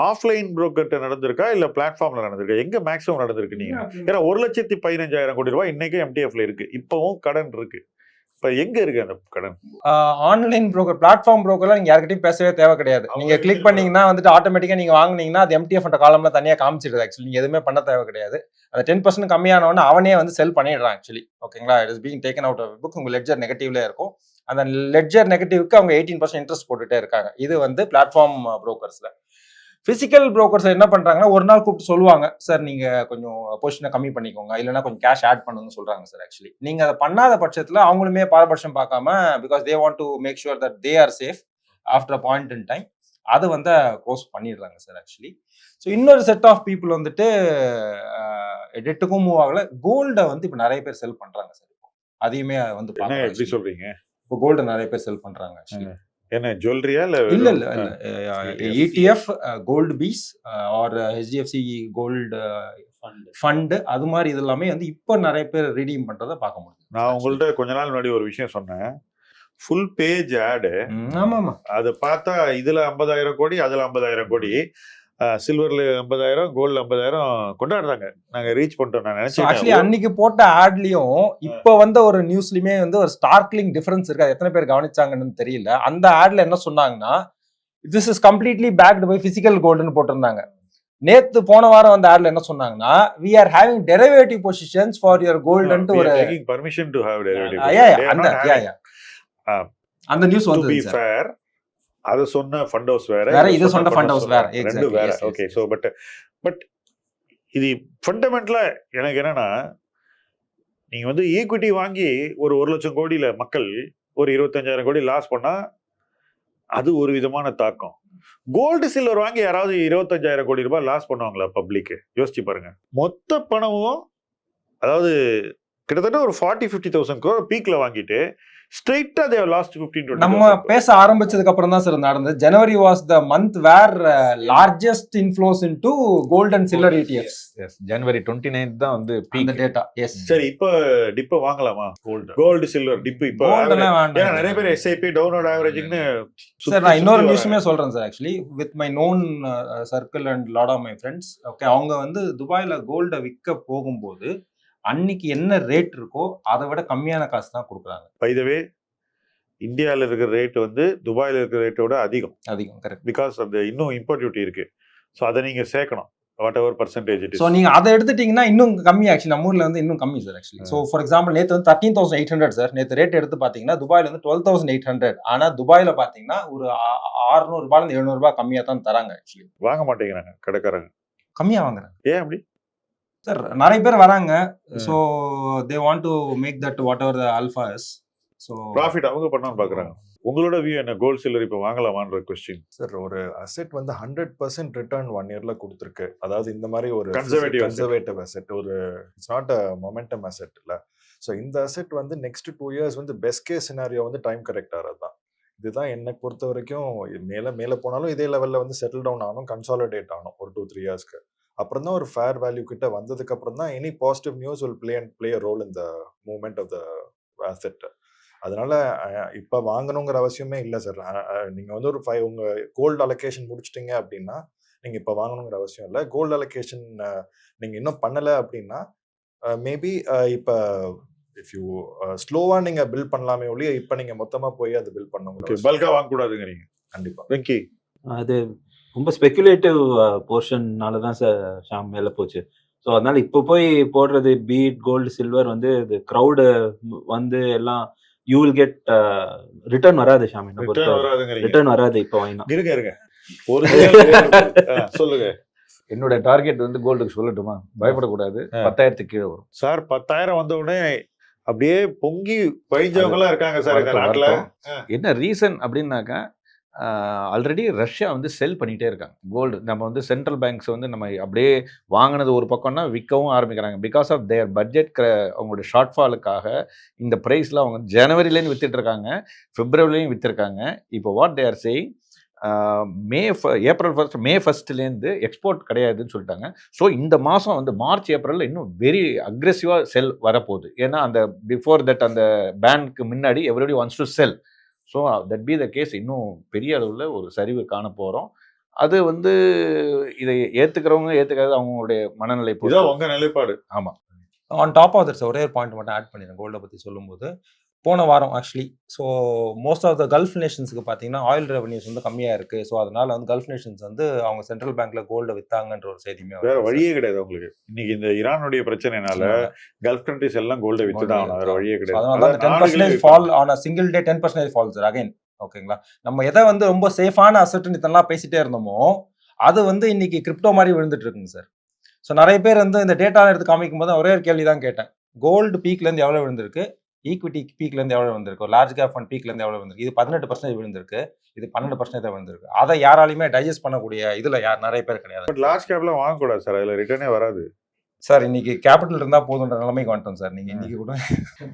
ஆஃப்லைன் புரோக்கர்ட்ட நடந்திருக்கா இல்ல பிளாட்ஃபார்ம்ல நடந்திருக்கா? எங்க மேக்ஸிமம் நடந்திருக்கு நீங்க? ஏன்னா 1,15,000 கோடி ரூபாய் இன்னைக்கு MTFல இருக்கு, இப்பவும் கடன் இருக்கு. இப்ப எங்க இருக்கு அந்த கடன்? ஆன்லைன் புரோக்கர், பிளாட்ஃபார்ம் புரோக்கர்ல நீங்க யார்கிட்டயும் பேசவே தேவை கிடையாது. நீங்க கிளிக் பண்ணீங்கன்னா வந்துட்டு ஆட்டோமேட்டிக்கா நீங்க வாங்குனீங்கன்னா அது MTF காலம்ல தனியா காமிச்சிடுது. ஆக்சுவலி நீங்க எதுவுமே பண்ண தேவை கிடையாது. அந்த 10% கம்மியானவொன்னு அவனே வந்து செல் பண்ணிடுறான் ஆக்சுவலி. ஓகேங்களா, it is being taken out of book. உங்க லெட்ஜர் நெகட்டிவ்ல இருக்கும். அந்த லெட்ஜர் நெகட்டிவ்க்கு அவங்க 18% இன்ட்ரெஸ்ட் போட்டுட்டே இருக்காங்க. இது வந்து பிளாட்ஃபார்ம் புரோக்கர்ஸ்ல. பிசிக்கல் புரோக்கர்ஸ் என்ன பண்றாங்கன்னா, ஒரு நாள் கூப்பிட்டு சொல்லுவாங்க, சார் நீங்க கொஞ்சம் பொசிஷனை கம்மி பண்ணிக்கோங்க, இல்லைன்னா கொஞ்சம் கேஷ் ஆட் பண்ணுங்கன்னு சொல்றாங்க சார். ஆக்சுவலி நீங்க அதை பண்ணாத பட்சத்துல அவங்களுமே பாரபட்சம் பார்க்காம, because they want to make sure that they are safe after a point in time, அது வந்து க்ளோஸ் பண்ணிடுறாங்க சார். ஆக்சுவலி ஸோ இன்னொரு செட் ஆஃப் பீப்புள் வந்துட்டு டெட்டுக்கும் மூவ் ஆகல, கோல்டை வந்து இப்போ நிறைய பேர் செல் பண்றாங்க சார். இப்போ அதையுமே வந்து எப்படி சொல்றீங்க? இப்போ கோல்டை நிறைய பேர் செல் பண்றாங்க ஆக்சுவலி. என்ன ஜுவல்லரியா இல்ல ETF gold bees or HDFC gold fund, அது மாதிரி இது எல்லாமே வந்து இப்போ நிறைய பேர் ரீடீம் பண்றதை பார்க்க முடியும். நான் உங்கள்ட்ட கொஞ்ச நாள் முன்னாடி ஒரு விஷயம் சொன்னேன், ஃபுல் பேஜ் ஆடு. ஆமா, அதை பார்த்தா இதுல 50,000 கோடி, அதுல 50,000 கோடி, சில்வர்ல 50,000, கோல்டு 50,000 கொண்டாடுறாங்க. நாங்க ரீச் பண்ணிட்டோம். நான் நினைச்சேன் ஆக்சுவலி அன்னைக்கு போட்ட ஆட்லயும் இப்போ வந்த ஒரு நியூஸ்லயுமே வந்து ஒரு ஸ்டார்க்லிங் டிஃபரன்ஸ் இருக்கு. எத்தனை பேர் கவனிச்சாங்கன்னு தெரியல. அந்த ஆட்ல என்ன சொன்னாங்கன்னா, this is completely backed by physical கோல்டுன்னு போட்டிருந்தாங்க. நேத்து போன வாரம் வந்த ஆட்ல என்ன சொன்னாங்கன்னா, we are having derivative positions for your gold ன்ட்டு ஒரு permission to have derivative. அந்த நியூஸ் வந்து to be fair, அது சொன்ன ஃபண்ட் ஹவுஸ் வேற, இது சொன்ன ஃபண்ட் ஹவுஸ் வேற, ரெண்டு வேற. ஓகே, சோ பட் இது ஃபண்டமெண்டலா எனக்கு என்னன்னா, நீங்க வந்து ஈக்விட்டி வாங்கி ஒரு 1,00,000 கோடியில மக்கள் ஒரு 25,000 கோடி லாஸ் பண்ணா அது ஒரு விதமான தாக்கம். கோல்டு சில்வர் வாங்கி யாராவது 25,000 கோடி ரூபாய் லாஸ் பண்ணுவாங்களா பப்ளிக்? யோசிச்சு பாருங்க. மொத்த பணமும், அதாவது கிட்டத்தட்ட ஒரு 40-50,000 crore பீக்ல வாங்கிட்டு ஸ்ட்ரைட்டா தே லாஸ்ட் 15-20%. நம்ம பேச ஆரம்பிச்சதுக்கு அப்புறம் தான் சார் நடந்தது. January was the month where largest inflows into gold and silver ETFs. ஜனவரி 29 தான் வந்து அந்த பீக் டேட்டா. எஸ். சரி, இப்போ டிப்ப வாங்கலாமா? கோல்டு சில்வர் டிப் இப்போ ஏன்னா நிறைய பேர் SIP டவுன்லோட் ஆவரேஜ்னு சார் நான் இன்னொரு நியூஸுமே சொல்றேன் sir. Actually with my known circle and lot of my friends, okay, அவங்க வந்து துபாயில கோல்டை விற்க போகும்போது அன்னைக்கு என்ன ரேட் இருக்கோ அதை விட கம்மியான காசு தான் கொடுக்குறாங்க. பை த வே இந்தியாவில் இருக்கிற ரேட் வந்து துபாயில் இருக்கிற ரேட்டை விட அதிகம். கரெக்ட். பிகாஸ் அந்த இன்னும் இம்போர்ட் டியூட்டி இருக்கு. ஸோ அதை நீங்க சேர்க்கணும், what ever percentage it is. So நீங்க அதை எடுத்துட்டீங்கன்னா இன்னும் கம்மி. ஆக்சுவலி நம்ம ஊர்ல வந்து இன்னும் கம்மி sir. Actually so for example நேற்று வந்து 13,800 சார். நேற்று ரேட் எடுத்து பார்த்தீங்கன்னா துபாயில வந்து 12,800. ஆனா துபாயில பார்த்தீங்கன்னா ஒரு 600 ரூபாயிலிருந்து 700 ரூபாய் கம்மியா தான் தராங்க. ஆக்சுவலி வாங்க மாட்டேங்கிறாங்க கடைக்காரங்க, கம்மியா வாங்குறாங்க. ஏன் அப்படி சார்? நிறைய பேர் வராங்க. So they want to make that whatever the alpha is. So profit அவங்க பண்ணணும்னு பாக்குறாங்க. உங்களோட வியூ என்ன? கோல்ட் சில்வர் இப்போ வாங்கலாமான்ற கொஸ்டின். சார், ஒரு அசெட் வந்து 100% ரிட்டர்ன் 1 இயர்ல கொடுத்துருக்கு. அதாவது இந்த மாதிரி ஒரு கன்சர்வேட்டிவ் அசெட், ஒரு it's not a momentum asset இல்ல. ஸோ இந்த அசெட் வந்து நெக்ஸ்ட் 2 இயர்ஸ் வந்து பெஸ்ட் கேஸ் சினாரியோ வந்து டைம் கரெக்ட் ஆகிறது தான். இதுதான் என்னை பொறுத்த வரைக்கும். மேலே போனாலும் இதே லெவலில் வந்து செட்டில் டவுன் ஆகணும், கன்சாலிடேட் ஆகணும் ஒரு 2-3 இயர்ஸ்க்கு. அப்புறம் தான் ஒரு ஃபேர் வேல்யூ கிட்ட வந்ததுக்கு அப்புறம் தான் any positive news will play a role in the movement of the asset. அதனால இப்போ வாங்கணுங்கிற அவசியமே இல்லை சார். நீங்கள் வந்து ஒரு உங்கள் கோல்டு அலோகேஷன் முடிச்சிட்டிங்க அப்படின்னா நீங்கள் இப்போ வாங்கணுங்கிற அவசியம் இல்லை. கோல்டு அலோகேஷன் நீங்கள் இன்னும் பண்ணலை அப்படின்னா மேபி இப்போ இஃப் யூ ஸ்லோவாக நீங்கள் பில்ட் பண்ணலாமே ஒழிய இப்போ நீங்கள் மொத்தமாக போய் அதை பில்ட் பண்ணுங்க. பல்காக வாங்கக்கூடாதுங்கிறீங்க? கண்டிப்பாக. வெங்கி, அது ரொம்ப ஸ்பெகுலேட்டிவ் போர்ஷன்னால தான் சார் ஷாம் மேலே போச்சு. ஸோ அதனால இப்போ போய் போடுறது பீட் கோல்டு சில்வர் வந்து இது க்ரௌடு வந்து எல்லாம் யூ வில் கெட் ரிட்டர்ன் வராது ஷாம். என்ன பொறுத்த ரிட்டர்ன் வராது இப்போ வாங்கினா. இருங்க ஒரு சொல்லுங்க. என்னோட டார்கெட் வந்து கோல்டுக்கு சொல்லட்டுமா? பயப்படக்கூடாது. 10,000 கீழே வரும் சார். 10,000 வந்த உடனே அப்படியே பொங்கி பயிஞ்சவங்க எல்லாம் இருக்காங்க சார் இந்த நாட்டுல. என்ன ரீசன் அப்படின்னாக்கா, ஆல்ரெடி ரஷ்யா வந்து செல் பண்ணிகிட்டே இருக்காங்க கோல்டு. நம்ம வந்து சென்ட்ரல் பேங்க்ஸ் வந்து நம்ம அப்படியே வாங்கினது ஒரு பக்கம்னா விற்கவும் ஆரம்பிக்கிறாங்க. பிகாஸ் ஆஃப் தேர் பட்ஜெட் அவங்களுடைய ஷார்ட்ஃபாலுக்காக இந்த ப்ரைஸில் அவங்க ஜனவரிலேருந்து விற்றுட்டு இருக்காங்க, பிப்ரவரிலையும் விற்றுருக்காங்க. இப்போ what they are saying, April 1 May 1 export கிடையாதுன்னு சொல்லிட்டாங்க. ஸோ இந்த மாதம் வந்து மார்ச் ஏப்ரலில் இன்னும் வெரி அக்ரெசிவாக செல் வரப்போகுது. ஏன்னா அந்த பிஃபோர் தட் அந்த பேனுக்கு முன்னாடி everybody wants to sell. So that be the case. இன்னும் பெரிய அளவில் ஒரு சரிவு காண போகிறோம். அது வந்து இதை ஏற்றுக்கிறவங்க ஏற்றுக்கிறது அவங்களுடைய மனநிலை பொறுத்து. உங்க நிலைப்பாடு. ஆமாம். ஆன் டாப் ஆஃப் தட்ஸ் ஒரே ஒரு பாயிண்ட் மட்டும் ஆட் பண்ணிடுறேன் கோல்டை பற்றி சொல்லும்போது. போன வாரம் actually so most of the Gulf நேஷன்ஸுக்கு பார்த்தீங்கன்னா ஆயில் ரெவன்யூஸ் வந்து கம்மியாக இருக்குது. ஸோ அதனால வந்து கல்ஃப் நேஷன்ஸ் வந்து அவங்க சென்ட்ரல் பேங்க்ல கோல்டை விற்றாங்கன்ற ஒரு செய்தியுமே வேற வழியே கிடையாது அவங்களுக்கு. இன்னைக்கு இந்த ஈரானுடைய பிரச்சனைனால கல்ஃப் கண்ட்ரிஸ் எல்லாம் கோல்டை விற்று தான் வேற வழியே கிடையாது. அதனால 10% fall on a single day 10% fall sir again. ஓகேங்களா? நம்ம எதை வந்து ரொம்ப சேஃபான அசெட்னு இதெல்லாம் பேசிட்டே இருந்தோமோ அது வந்து இன்னைக்கு கிரிப்டோ மாதிரி விழுந்துட்டு இருக்குங்க சார். ஸோ நிறைய பேர் வந்து இந்த டேட்டா எடுத்து காமிக்கும் போது ஒரே ஒரு கேள்வி தான் கேட்டேன். கோல்டு பீக்லேருந்து எவ்வளோ விழுந்திருக்கு, ஈக்விட்டி பீக்லேருந்து எவ்வளோ வந்திருக்கு, லார்ஜ் கேப் ஃபண்ட் பீக்லேருந்து எவ்வளோ வந்திருக்கு. இது 18% விழுந்திருக்கு, இது 12% விழுந்திருக்கு. அதை யாராலையுமே டைஜஸ்ட் பண்ணக்கூடிய இதில் நிறைய பேர் கிடையாது. பட் லார்ஜ் கேப்லாம் வாங்கக்கூடாது சார், அதில் ரிட்டர்னே வராது சார். இன்னைக்கு கேபிட்டல் இருந்தால் போதுன்ற நிலைமைக்கு வந்துட்டோம் சார். நீங்கள் இன்னைக்கு கூட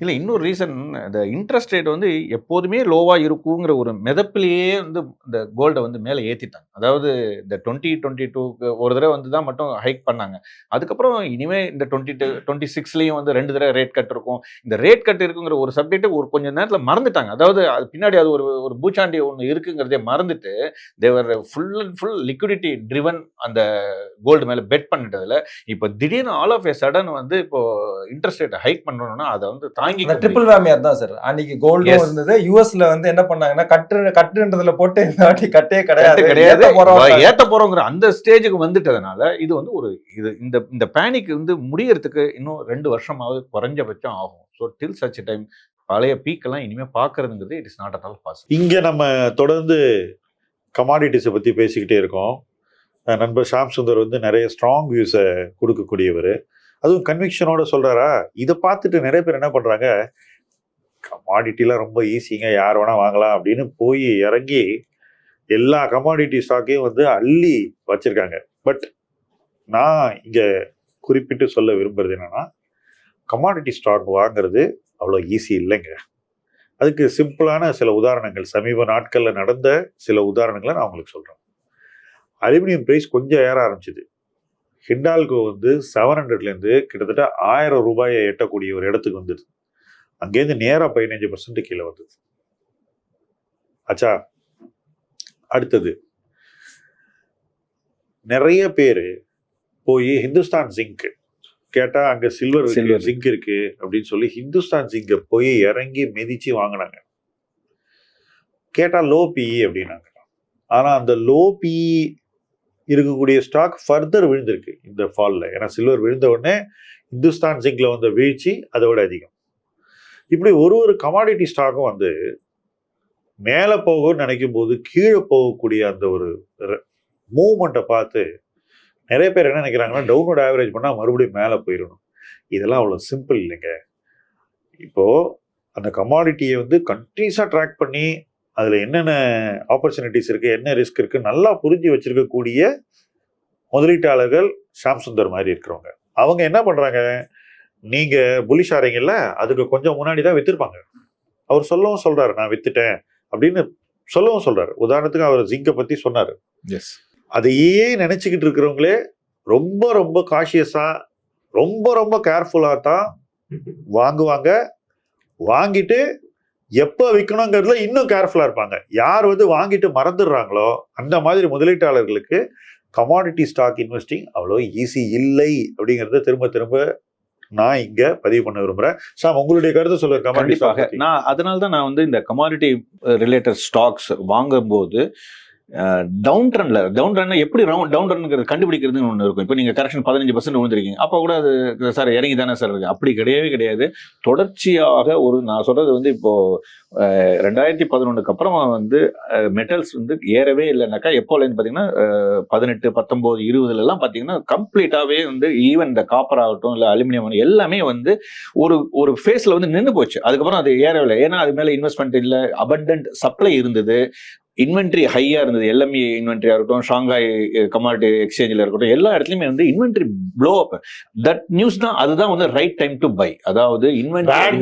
இல்லை. இன்னொரு ரீசன், இந்த இன்ட்ரெஸ்ட் ரேட் வந்து எப்போதுமே லோவாக இருக்குங்கிற ஒரு மிதப்பிலேயே வந்து இந்த கோல்டை வந்து மேலே ஏற்றிட்டாங்க. அதாவது இந்த 2022 ஒரு தடவை வந்து தான் மட்டும் ஹைக் பண்ணாங்க. அதுக்கப்புறம் இனிமேல் இந்த 2026 வந்து 2 தடவை ரேட் கட் இருக்கும். இந்த ரேட் கட் இருக்குங்கிற ஒரு சப்ஜெக்டை ஒரு கொஞ்சம் நேரத்தில் மறந்துட்டாங்க. அதாவது அது பின்னாடி அது ஒரு பூச்சாண்டி ஒன்று இருக்குங்கிறதே மறந்துட்டு தேவர் ஃபுல் லிக்விடிட்டி ட்ரிவன் அந்த கோல்டு மேலே பெட் பண்ணிட்டதில் இப்போ திடீர்னு ஆல் ஆஃப் ஏ சடன் வந்து இப்போ இன்ட்ரெஸ்ட் ரேட் ஹைக் பண்ணணும்னா அதை வந்து தாங்கி ட்ரிபிள் வேமியார் தான் சார். அன்னைக்கு கோல்டு இருந்தது. யூஎஸ்ல வந்து என்ன பண்ணாங்கன்னா கட்டுன்றதுல போட்டு இந்த வாட்டி கட்டே கிடையாது ஏத்த போறோங்கிற அந்த ஸ்டேஜுக்கு வந்துட்டதுனால இது வந்து ஒரு இந்த பேனிக் வந்து முடியறதுக்கு இன்னும் 2 வருஷமாவது குறைஞ்சபட்சம் ஆகும். ஸோ டில் சச் டைம் பழைய பீக்கெல்லாம் இனிமே பார்க்கறதுங்கிறது it is not at all possible. இங்க நம்ம தொடர்ந்து கமாடிட்டிஸை பத்தி பேசிக்கிட்டே இருக்கோம். நண்பர் ஷாம் சுந்தர் வந்து நிறைய ஸ்ட்ராங் வியூஸை கொடுக்கக்கூடியவர், அதுவும் கன்விக்ஷனோட சொல்றாரா. இதை பார்த்துட்டு நிறைய பேர் என்ன பண்றாங்க, கமாடிட்டிலாம் ரொம்ப ஈஸிங்க, யார் வேணா வாங்கலாம் அப்படின்னு போய் இறங்கி எல்லா கமாடிட்டி ஸ்டாக்கையும் வந்து அள்ளி வச்சிருக்காங்க. பட் நான் இங்க குறிப்பிட்டு சொல்ல விரும்புறது என்னன்னா, கமாடிட்டி ஸ்டாக் வாங்குறது அவ்வளோ ஈஸி இல்லைங்க. அதுக்கு சிம்பிளான சில உதாரணங்கள், சமீப நாட்களில் நடந்த சில உதாரணங்களை நான் உங்களுக்கு சொல்கிறேன். அலுமினியம் ப்ரைஸ் கொஞ்சம் ஏற ஆரம்பிச்சிது. ஹிண்டால்கோ வந்து 700லேருந்து கிட்டத்தட்ட 1000 ரூபாயை எட்டக்கூடிய ஒரு இடத்துக்கு வந்தது. அங்கேருந்து நேராக 15% கீழே வந்தது. ஆச்சா, அடுத்தது நிறைய பேர் போய் ஹிந்துஸ்தான் ஜிங்க் கேட்டால் அங்கே சில்வர் ஜிங்க் இருக்கு அப்படின்னு சொல்லி ஹிந்துஸ்தான் ஜிங்கை போய் இறங்கி மிதிச்சு வாங்கினாங்க. கேட்டால் லோ பிஇ அப்படின்னாங்க. ஆனால் அந்த லோ பிஇ இருக்கக்கூடிய ஸ்டாக் ஃபர்தர் விழுந்திருக்கு இந்த ஃபாலில். ஏன்னா சில்வர் விழுந்த உடனே ஹிந்துஸ்தான் ஜிங்க்ல வந்த வீழ்ச்சி அதை விட அதிகம். இப்படி ஒரு கமாடிட்டி ஸ்டாக்கும் வந்து மேலே போகும்னு நினைக்கும் போது கீழே போகக்கூடிய அந்த ஒரு மூவ்மெண்ட்டை பார்த்து நிறைய பேர் என்ன நினைக்கிறாங்கன்னா, டவுன்வர்ட் ஆவரேஜ் பண்ணால் மறுபடியும் மேலே போயிடணும். இதெல்லாம் அவ்வளோ சிம்பிள் இல்லைங்க. இப்போது அந்த கமாடிட்டியை வந்து கண்டினியூஸாக ட்ராக் பண்ணி அதில் என்னென்ன ஆப்பர்ச்சுனிட்டிஸ் இருக்குது, என்ன ரிஸ்க் இருக்குது நல்லா புரிஞ்சு வச்சுருக்கக்கூடிய முதலீட்டாளர்கள் ஷாம் சுந்தர் மாதிரி இருக்கிறவங்க. அவங்க என்ன பண்ணுறாங்க, நீங்கள் புலிஷ் ஆறீங்கல்ல, அதுக்கு கொஞ்சம் முன்னாடி தான் விற்றுருப்பாங்க. அவர் சொல்லவும் சொல்கிறார், நான் விற்றுட்டேன் அப்படின்னு சொல்லவும் சொல்கிறார். உதாரணத்துக்கு அவர் ஜிங்கை பற்றி சொன்னார். எஸ், அதையே நினச்சிக்கிட்டு இருக்கிறவங்களே ரொம்ப ரொம்ப காஷியஸாக ரொம்ப கேர்ஃபுல்லாக தான் வாங்குவாங்க. வாங்கிட்டு எப்போ விற்கணுங்கிறதுல இன்னும் கேர்ஃபுல்லாக இருப்பாங்க. யார் வந்து வாங்கிட்டு மறந்துடுறாங்களோ அந்த மாதிரி முதலீட்டாளர்களுக்கு கமாடிட்டி ஸ்டாக் இன்வெஸ்டிங் அவ்வளோ ஈஸி இல்லை அப்படிங்கிறத திரும்ப நான் இங்கே பதிவு பண்ண விரும்புகிறேன். சார், உங்களுடைய கருத்தை சொல்லுங்க. கண்டிப்பாக. நான் அதனால தான் நான் வந்து இந்த கமாடிட்டி ரிலேட்டட் ஸ்டாக்ஸ் வாங்கும்போது டவுன் ட்ரெண்ட்ல எப்படி டவுன் ட்ரெண்ட்ங்கிறது கண்டுபிடிக்கிறதுன்னு ஒன்று இருக்கும். இப்போ நீங்கள் கரெக்ஷன் 15% விழுந்திருக்கீங்க, அப்போ கூட அது சார் இறங்கி தானே சார் இருக்கு. அப்படி கிடையாது. தொடர்ச்சியாக நான் சொல்றது வந்து இப்போ 2011 அப்புறமா வந்து மெட்டல்ஸ் வந்து ஏறவே இல்லைனாக்கா எப்போலேருந்து பார்த்தீங்கன்னா 18, 19, 20 பார்த்தீங்கன்னா கம்ப்ளீட்டாகவே வந்து ஈவன் இந்த காப்பர் ஆகட்டும் இல்லை அலுமினியம் எல்லாமே வந்து ஒரு ஃபேஸில் வந்து நின்று போச்சு. அதுக்கப்புறம் அது ஏறவில்லை. ஏன்னா அது மேலே இன்வெஸ்ட்மெண்ட் இல்லை, அபண்டன்ட் சப்ளை இருந்தது, இன்வென்ட்ரி ஹையா இருந்தது. எல்எம்இ இன்வென்ட்ரியா இருக்கட்டும், ஷாங்காய் கமாடிட்டி எக்ஸ்சேஞ்சில் இருக்கட்டும், எல்லா இடத்துலையுமே வந்து inventory flow up. That news தான், அதுதான் வந்து ரைட் டைம் டு பை. அதாவது இன்வென்ட்ரி பேட்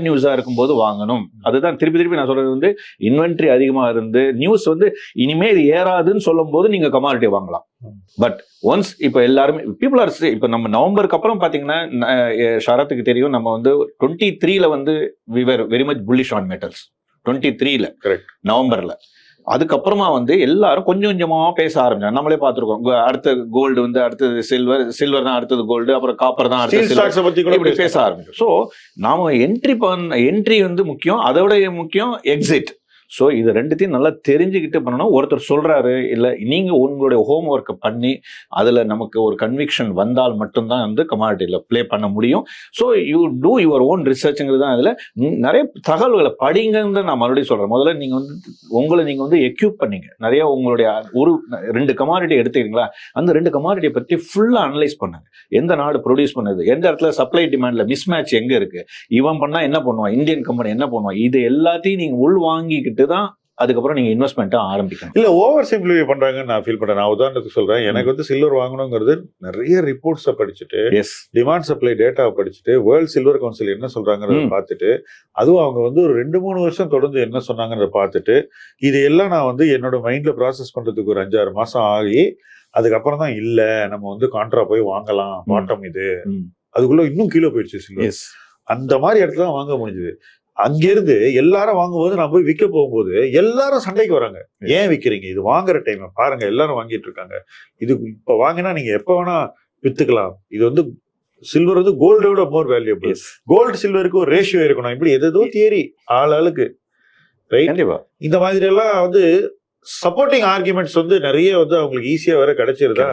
நியூஸா இருக்கும்போது வாங்கணும். அதுதான் திருப்பி நான் சொல்றது வந்து இன்வென்ட்ரி அதிகமா இருந்து நியூஸ் வந்து இனிமேல் ஏறாதுன்னு சொல்லும் போது நீங்க கமாடிட்டி வாங்கலாம். பட் ஒன்ஸ் இப்போ எல்லாருமே பீப்புள் ஆர், இப்போ நம்ம நவம்பருக்கு அப்புறம் பார்த்தீங்கன்னா ஷரத்துக்கு தெரியும், நம்ம வந்து 23ல வந்து we were very much bullish on metals. 23ல நவம்பர்ல. அதுக்கப்புறமா வந்து எல்லாரும் கொஞ்சம் கொஞ்சமா பேச ஆரம்பிச்சாங்க. நம்மளே பார்த்துருக்கோம். அடுத்த கோல்டு வந்து அடுத்தது சில்வர் தான் அடுத்தது கோல்டு, அப்புறம் காப்பர் தான் அடுத்தது சில்வர், இப்படி பேச ஆரம்பிச்சோம். ஸோ நாம என்ட்ரி வந்து முக்கியம், அதை விட முக்கியம் எக்ஸிட். ஸோ இது ரெண்டுத்தையும் நல்லா தெரிஞ்சுக்கிட்டு பண்ணணும். ஒருத்தர் சொல்றாரு இல்லை, நீங்க உங்களுடைய ஹோம் ஒர்க்கை பண்ணி அதுல நமக்கு ஒரு கன்விக்ஷன் வந்தால் மட்டும்தான் வந்து கமாடிட்டியில பிளே பண்ண முடியும். So you do your own ரிசர்ச்ங்கிறது தான். இதுல நிறைய தகவல்களை படிங்கிறது நான் மறுபடியும் சொல்றேன். முதல்ல நீங்க வந்து உங்களை நீங்க வந்து எக்யூப் பண்ணீங்க. நிறைய உங்களுடைய 2 கமாடிட்டி எடுத்துக்கிறீங்களா, அந்த 2 கமாடிட்டியை பற்றி ஃபுல்லா அனலைஸ் பண்ணுங்க. எந்த நாடு ப்ரொடியூஸ் பண்ணுது, எந்த இடத்துல சப்ளை டிமாண்ட்ல மிஸ்மேட்ச் எங்க இருக்கு, இவன் பண்ணா என்ன பண்ணுவான், இந்தியன் கம்பெனி என்ன பண்ணுவான், இது எல்லாத்தையும் நீங்க உள் வாங்கிக்கிட்டு தான் அதுக்கப்புறம் நீங்க இன்வெஸ்ட்மெண்ட் ஆரம்பிக்கணும். இல்ல ஓவர் சிம்பிளிஃபை பண்றாங்கன்னு நான் ஃபீல் பண்றேன். நான் உதாரணத்துக்கு சொல்றேன். எனக்கு வந்து சில்வர் வாங்கணுங்கிறது நிறைய ரிப்போர்ட்ஸை படிச்சுட்டு, டிமாண்ட் சப்ளை டேட்டாவை படிச்சுட்டு, வேர்ல்ட் சில்வர் கவுன்சில் என்ன சொல்றாங்கிறத பார்த்துட்டு, அதுவும் அவங்க வந்து ஒரு 2-3 வருஷம் தொடர்ந்து என்ன சொன்னாங்கிறத பார்த்துட்டு, இது எல்லாம் நான் வந்து என்னோட மைண்ட்ல ப்ராசஸ் பண்றதுக்கு ஒரு 5-6 மாசம் ஆகி, அதுக்கப்புறம் தான் இல்ல நம்ம வந்து கான்ட்ரா போய் வாங்கலாம், பாட்டம் இது, அதுக்குள்ள இன்னும் கீழே போயிடுச்சு சில்வர். அந்த மாதிரி இடத்துல தான் வாங்க முடிஞ்சது. அங்கிருந்து எல்லாரும் வாங்கும்போது நான் போய் விற்க போகும்போது எல்லாரும் சண்டைக்கு வராங்க. ஏன் விற்கிறீங்க, இது வாங்குற டைம் பாருங்க, எல்லாரும் வாங்கிட்டு இருக்காங்க, இது இப்ப வாங்கினா நீங்க எப்ப வேணா வித்துக்கலாம், இது வந்து சில்வர் வந்து கோல்டோட மோர் வேல்யூபிள், கோல்டு சில்வருக்கு ஒரு ரேஷியோ இருக்கணும், இப்படி எதோ தியரி ஆளுக்கு ரைட். இந்த மாதிரி எல்லாம் வந்து சப்போர்ட்டிங் ஆர்குமெண்ட்ஸ் வந்து நிறைய வந்து அவங்களுக்கு ஈஸியா வேற கிடைச்சிருதா.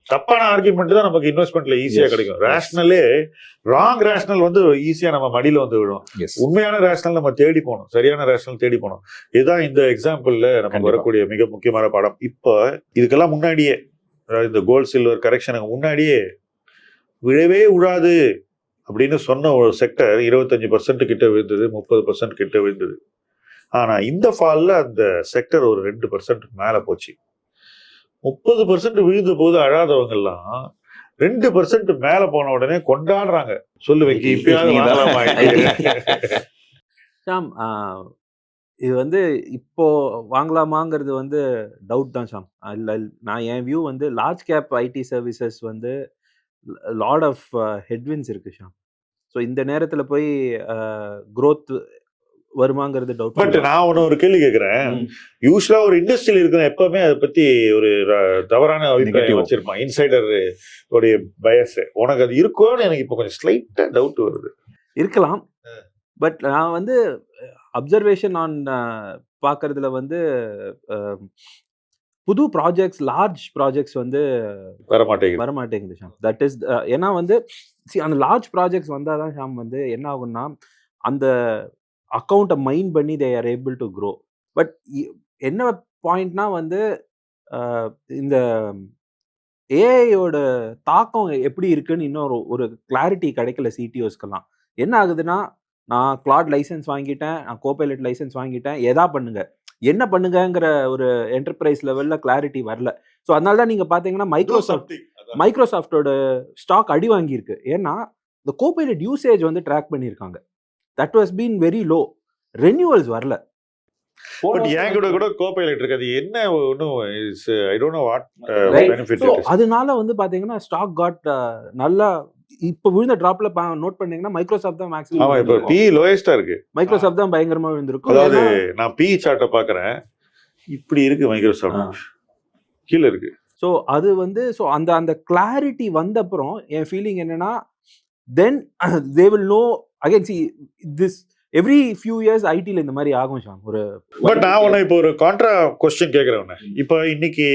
தப்பான ஆர்குமெண்ட் தான் நமக்கு இன்வெஸ்ட்மெண்ட்ல ஈஸியா கிடைக்கும். ரேஷனலே ராங் ரேஷனல் வந்து ஈஸியா நம்ம மடியில வந்து விடும். உண்மையான ரேஷனல் நம்ம தேடி போகணும், சரியான ரேஷனல் தேடி போகணும். இதுதான் இந்த எக்ஸாம்பிள்ல நமக்கு வரக்கூடிய மிக முக்கியமான பாடம். இப்ப இதுக்கெல்லாம் முன்னாடியே, இந்த கோல்டு சில்வர் கரெக்ஷனுக்கு முன்னாடியே விழவே விழாது அப்படின்னு சொன்ன ஒரு செக்டர் 25% கிட்ட விழுந்தது, 30% கிட்ட விழுந்தது. ஆனா இந்த ஃபால்ல அந்த செக்டர் ஒரு 2% மேல போச்சு. 30% விழுந்த போது அழாதவங்க எல்லாம் 2% மேல போன உடனே கொண்டாடுறாங்க. சொல்லு வெங்கி, இப்பயாவது வாங்கலாமா? ஷாம், இது வந்து இப்போ வாங்கலாமாங்கிறது வந்து டவுட் தான் ஷாம். இல்ல நான் என் வியூ வந்து லார்ஜ் கேப் ஐடி சர்வீசஸ் வந்து லாட் ஆஃப் ஹெட்வின்ஸ் இருக்கு ஷாம். ஸோ இந்த நேரத்துல போய் growth வருமாங்கிறது டவுட். பட் நான் ஒரு கேள்வி கேட்கிறேன். யூஸ்வலா ஒரு இண்டஸ்ட்ரியில் இருக்கிற எப்பவுமே அதை பத்தி ஒரு தவறான அபிப்பிராயம் வச்சிருப்பான். இன்சைடர் உடைய பயஸ். உனக்கு அது இருக்கோன்னு எனக்கு இப்போ கொஞ்சம் ஸ்லைட்டா டவுட் வருது. இருக்கலாம். பட் நான் வந்து அப்சர்வேஷன் ஆன் பார்க்கறதுல வந்து புது ப்ராஜெக்ட்ஸ், லார்ஜ் ப்ராஜெக்ட்ஸ் வந்து வரமாட்டேங்குது ஷாம். தட் இஸ் ஏன்னா வந்து அந்த லார்ஜ் ப்ராஜெக்ட்ஸ் வந்தால் தான் ஷாம் வந்து என்ன ஆகும்னா அந்த அக்கௌண்ட்டை மைண்ட் பண்ணி they are able to grow. But என்ன பாயிண்ட்னா வந்து இந்த ஏஐயோட தாக்கம் எப்படி இருக்குன்னு இன்னும் ஒரு கிளாரிட்டி கிடைக்கல சிடிஓஸ்க்கெல்லாம். என்ன ஆகுதுன்னா, நான் கிளாட் லைசன்ஸ் வாங்கிட்டேன், நான் கோபைலட் லைசன்ஸ் வாங்கிட்டேன், எதா பண்ணுங்க, என்ன பண்ணுங்கங்கிற ஒரு என்டர்பிரைஸ் லெவல்ல கிளாரிட்டி வரல. ஸோ அதனால தான் நீங்க பாத்தீங்கன்னா மைக்ரோசாஃப்டோட ஸ்டாக் அடி வாங்கியிருக்கு. ஏன்னா இந்த கோபைலட் யூசேஜ் வந்து ட்ராக் பண்ணியிருக்காங்க. That was been very low. Renewals வரல. பட் என் கூட கோபைலட் இருக்கு. அது என்ன ஒன்றும் I don't know what benefit. அதனால வந்து பாத்தீங்கன்னா ஸ்டாக் காட் நல்லா இப்ப விழுந்த டிராப்ல நோட் பண்ணீங்கன்னா மைக்ரோசாஃப்ட் தான் மேக்ஸிமம். ஆமா, இப்ப பி லோயஸ்டா இருக்கு. மைக்ரோசாஃப்ட் தான் பயங்கரமா விழுந்திருக்கும். அதாவது நான் பி சார்ட்டை பாக்குறேன், இப்படி இருக்கு மைக்ரோசாஃப்ட், கீழ இருக்கு. ஸோ அது வந்து அந்த கிளாரிட்டி வந்த அப்புறம் என் ஃபீலிங் என்னன்னா, then they will know again. See this every few years ஐடியில் இந்த மாதிரி ஆகும் ஷாம். ஒரு பட் நான் உன்னை இப்போ ஒரு கான்ட்ரா கொஸ்டின் கேட்குறேன். இப்போ இன்னைக்கு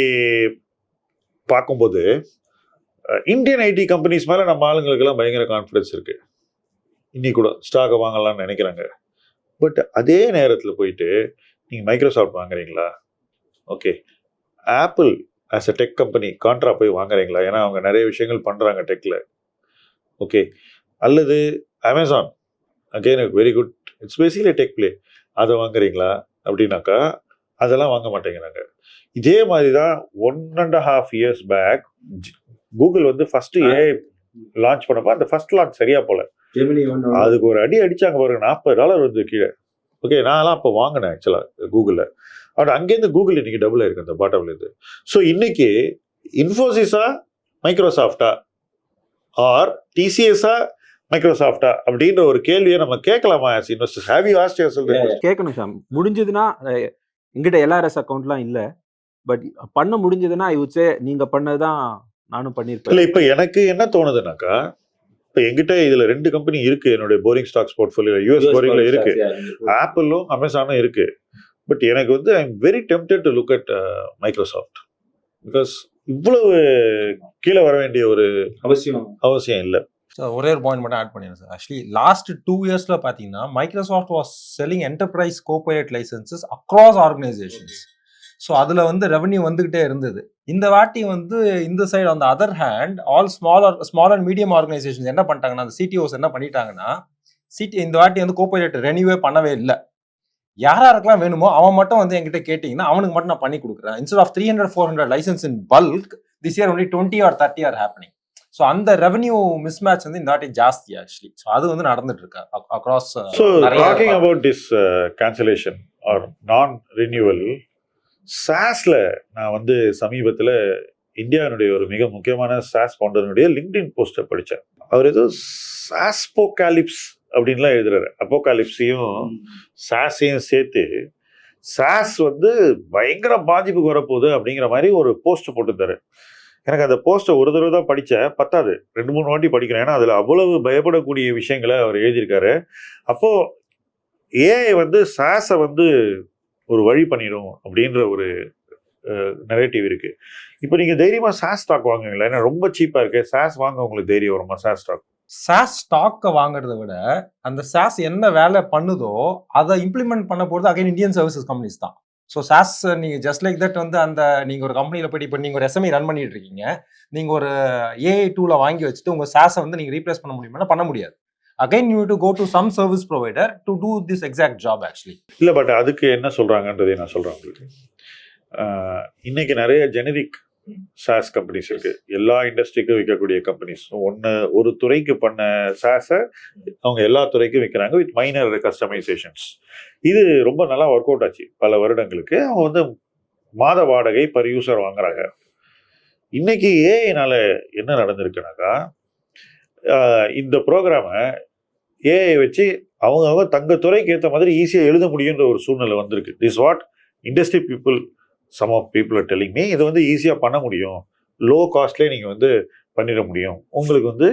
பார்க்கும்போது இந்தியன் ஐடி கம்பெனிஸ் மேலே நம்ம ஆளுங்களுக்கெல்லாம் பயங்கர கான்ஃபிடன்ஸ் இருக்கு. இன்னைக்கு கூட ஸ்டாக்கை வாங்கலாம்னு நினைக்கிறாங்க. பட் அதே நேரத்தில் போயிட்டு நீங்கள் மைக்ரோசாஃப்ட் வாங்குறீங்களா? Okay, apple as a tech company contra போய் வாங்குறீங்களா? ஏன்னா அவங்க நிறைய விஷயங்கள் பண்ணுறாங்க டெக்கில். ஓகே, அல்லது Amazon again very good, it's basically tech play, அதை வாங்குறீங்களா அப்படின்னாக்கா அதெல்லாம் வாங்க மாட்டேங்கிறாங்க. இதே மாதிரி தான் 1.5 years பேக் கூகுள் வந்து ஃபர்ஸ்ட் ஏஐ லான்ச் பண்ணப்போ அந்த ஃபர்ஸ்ட் லான்ச் சரியா போல, அதுக்கு ஒரு அடி அடிச்சாங்க பாருங்க, $40 வந்து கீழே. ஓகே, நான்லாம் அப்போ வாங்கினேன் ஆக்சுவலாக கூகுளில். பட் அங்கேருந்து கூகுள் இன்னைக்கு டபுள் ஆயிருக்கு அந்த பாட்டம்லேருந்து. ஸோ இன்னைக்கு இன்ஃபோசிஸா மைக்ரோசாஃப்டா ஆர் டிசிஎஸ்ஸா மைக்ரோசாஃப்டா அப்படின்ற ஒரு கேள்வியை நம்ம கேட்கலாமா as investors? Have you asked yourself that question? கேட்கணும் ஷாம். முடிஞ்சதுன்னா எங்கிட்ட எல்ஆர்எஸ் அக்கௌண்ட்லாம் இல்லை, பட் பண்ண முடிஞ்சதுன்னா ஐ வுட் சே நீங்க பண்ணதுதான் நானும் பண்ணியிருப்பேன். இல்லை, இப்போ எனக்கு என்ன தோணுதுனாக்கா, இப்போ எங்கிட்ட இதில் 2 கம்பெனி இருக்கு என்னுடைய போரிங் ஸ்டாக்ஸ் போர்ட்ஃபோலியோ. யூஎஸ் போரிங்ல இருக்கு, ஆப்பிளும் அமேசானும் இருக்கு. பட் எனக்கு வந்து I am very tempted to look at Microsoft. Because இவ்வளவு கீழே வர வேண்டிய ஒரு அவசியம் இல்லை. சார் ஒரே ஒரு பாயிண்ட் மட்டும் ஆட் பண்ணிடுறேன் சார். ஆக்சுவலி லாஸ்ட் 2 yearsல பார்த்தீங்கன்னா Microsoft was selling enterprise copilot licences across organisations. So அதில் வந்து ரெவன்யூ வந்துகிட்டே இருந்தது. இந்த வாட்டி வந்து இந்த side on the other hand all small and medium organisations என்ன பண்ணிட்டாங்கன்னா, அந்த சிடிஓஸ் என்ன பண்ணிட்டாங்கன்னா, இந்த வாட்டி வந்து கோபைலட் ரெனியூவே பண்ணவே இல்லை. யாருக்கெல்லாம் வேணுமோ அவன் மட்டும் வந்து என்கிட்ட கேட்டிங்கன்னா அவனுக்கு மட்டும் நான் பண்ணி கொடுக்குறேன். Instead of 300-400 licence in bulk, this year only 20 or 30 are happening. So அந்த ரெவன்யூ மிஸ்மேட்ச் வந்து இந்த வாட்டி ஜாஸ்தி ஆக்சுவலி. ஸோ அது வந்து நடந்துட்டு இருக்கு across. So talking about this cancellation or non renewal, சாஸ்ல நான் வந்து சமீபத்தில் இந்தியாவுடைய ஒரு மிக முக்கியமான சாஸ் ஃபவுண்டருடைய லிங்க்டின் போஸ்ட்டை படித்தேன். அவர் ஏதோ சாஸ்போகாலிப்ஸ் அப்படின்லாம் எழுதுறாரு. அப்போகாலிப்ஸையும் சாஸையும் சேர்த்து சாஸ் வந்து பயங்கர பாதிப்புக்கு வரப்போகுது அப்படிங்கிற மாதிரி ஒரு போஸ்ட் போட்டுருந்தாரு. எனக்கு அந்த போஸ்ட்டை ஒரு தடவை தான் படித்தேன், பத்தாது 2-3 வாட்டி படிக்கிறேன். ஏன்னா அதில் அவ்வளவு பயப்படக்கூடிய விஷயங்களை அவர் எழுதியிருக்காரு. அப்போது ஏஐ வந்து சாஸை வந்து ஒரு வழி பண்ணிடும் அப்படின்ற ஒரு நரேட்டிவ் இருக்கு. இப்போ நீங்கள் தைரியமாக சாஸ் ஸ்டாக் வாங்குவீங்களா? ஏன்னா ரொம்ப சீப்பாக இருக்கு. சாஸ் வாங்க உங்களுக்கு தைரியம் வருமா? சாஸ் ஸ்டாக் ஸ்டாக்கை வாங்குறத விட அந்த சாஸ் என்ன வேலை பண்ணுதோ அதை இம்ப்ளிமெண்ட் பண்ண போகிறது அகைன் இந்தியன் சர்வீசஸ் கம்பெனிஸ் தான். ஸோ சாஸ் நீங்கள் ஜஸ்ட் லைக் தட் வந்து அந்த நீங்கள் ஒரு கம்பெனியில் போய் இப்போ நீங்கள் ஒரு எஸ்எம்ஐ ரன் பண்ணிட்டு இருக்கீங்க, நீங்கள் ஒரு ஏஐ டூலை வாங்கி வச்சுட்டு உங்கள் சாஸை வந்து நீங்கள் ரீப்ளேஸ் பண்ண முடியுமா? பண்ண முடியாது. Again you to go to some service provider to do this exact job actually. இல்லை, பட் அதுக்கு என்ன சொல்கிறாங்கன்றதை நான் சொல்கிறேன் உங்களுக்கு. இன்னைக்கு நிறைய ஜெனரிக் சாஸ் கம்பெனிஸ் இருக்கு, எல்லா இண்டஸ்ட்ரிக்கும் விற்கக்கூடிய கம்பெனிஸ். ஒரு துறைக்கு பண்ண சாஸை அவங்க எல்லா துறைக்கும் விற்கிறாங்க வித் மைனர் கஸ்டமைசேஷன்ஸ். இது ரொம்ப நல்லா ஒர்க் அவுட் ஆச்சு பல வருடங்களுக்கு. அவங்க வந்து மாத வாடகை பர் யூசர் வாங்குறாங்க. இன்னைக்கு ஏஐனால என்ன நடந்திருக்குனாக்கா, இந்த ப்ரோக்ராமை ஏஐ வச்சு அவங்க தங்க துறைக்கு ஏற்ற மாதிரி ஈஸியாக எழுத முடியுன்ற ஒரு சூழ்நிலை வந்திருக்கு. This what industry people, some of people are telling me. இதை வந்து ஈஸியாக பண்ண முடியும், லோ காஸ்ட்லேயே நீங்கள் வந்து பண்ணிட முடியும், உங்களுக்கு வந்து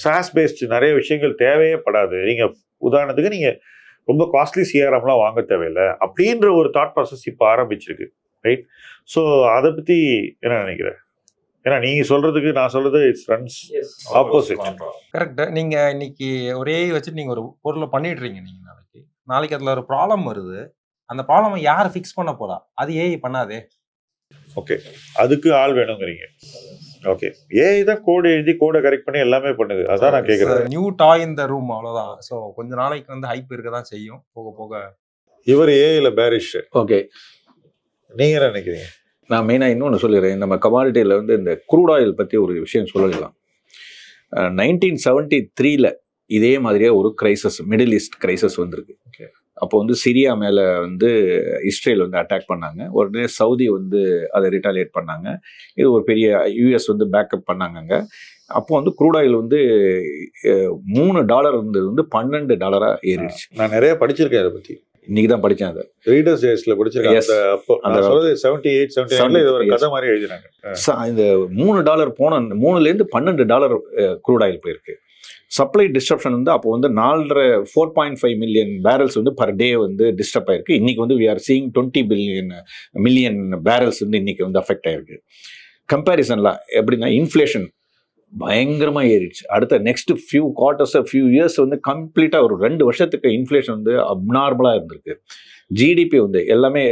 சாஸ் பேஸ்டு நிறைய விஷயங்கள் தேவையே படாது, நீங்கள் உதாரணத்துக்கு நீங்கள் ரொம்ப காஸ்ட்லி சிஆர்எம்லாம் வாங்க தேவையில்லை அப்படின்ற ஒரு தாட் ப்ராசஸ் இப்போ ஆரம்பிச்சிருக்கு. ரைட். ஸோ அதை பற்றி என்ன நினைக்கிறேன்? ஏன்னா நீங்க சொல்றதுக்கு நான் சொல்றது இட்ஸ் ரன்ஸ் ஆப்போசிட். கரெக்ட். நீங்க இன்னைக்கு ஒரே வச்சுட்டு நீங்க ஒரு பொருளை பண்ணிடுறீங்க. நீங்க நாளைக்கு அதுல ஒரு ப்ராப்ளம் வருது, அந்த ப்ராப்ளம் யார் ஃபிக்ஸ் பண்ண போறா? அது ஏஐ பண்ணாதே. ஓகே, அதுக்கு ஆள் வேணுங்கிறீங்க. ஓகே, ஏஐ தான் கோடு எழுதி கோடை கரெக்ட் பண்ணி எல்லாமே பண்ணுது. அதான் நான் கேட்குறேன். நியூ டாய் இந்த ரூம், அவ்வளோதான். ஸோ கொஞ்ச நாளைக்கு வந்து ஹைப் இருக்க தான் செய்யும், போக போக. இவர் ஏஐல பேரிஷ். ஓகே, நீங்க என்ன நினைக்கிறீங்க? நான் மெயினாக இன்னொன்று சொல்லிடுறேன். நம்ம கமாடிட்டியில் வந்து இந்த க்ரூட் ஆயில் பற்றி ஒரு விஷயம் சொல்லலாம். 1973 இதே மாதிரியே ஒரு கிரைசஸ், மிடில் ஈஸ்ட் கிரைசஸ் வந்திருக்கு. அப்போ வந்து சிரியா மேலே வந்து இஸ்ரேல் வந்து அட்டாக் பண்ணாங்க. உடனே சவுதி வந்து அதை ரிட்டாலியேட் பண்ணாங்க. இது ஒரு பெரிய யூஎஸ் வந்து பேக்கப் பண்ணாங்க. அப்போ வந்து க்ரூட் ஆயில் வந்து $3 இருந்தது வந்து $12 ஏறிடுச்சு. நான் நிறைய படிச்சிருக்கேன் அதை பற்றி. இன்னைக்கு தான் படித்தேன். அதை ரீடர்ஸ் டேஸ்ல படிச்சிருக்கேன். அப்போ நான் சொல்றது 78, 79 இது ஒரு கதை மாதிரி எழுதினாங்க. இந்த $3 போன $3லேருந்து $12 க்ரூட் ஆயில் போயிருக்கு. சப்ளை டிஸ்ட்ரப்ஷன் வந்து அப்போ வந்து 4.5 மில்லியன் பேரல்ஸ் வந்து பர் டே வந்து டிஸ்டர்ப் ஆயிருக்கு. இன்னைக்கு வந்து we are seeing 20 million barrels வந்து இன்னைக்கு வந்து அஃபெக்ட் ஆயிருக்கு. கம்பேரிசன்லாம் எப்படின்னா, இன்ஃப்ளேஷன் பயங்கரமாக ஏறிடுச்சு. அடுத்த next few quarters, few years வந்து கம்ப்ளீட்டாக ஒரு 2 வருஷத்துக்கு இன்ஃப்ளேஷன் வந்து அப்நார்மலாக இருந்திருக்கு. ஜிடிபி வந்து எல்லாமே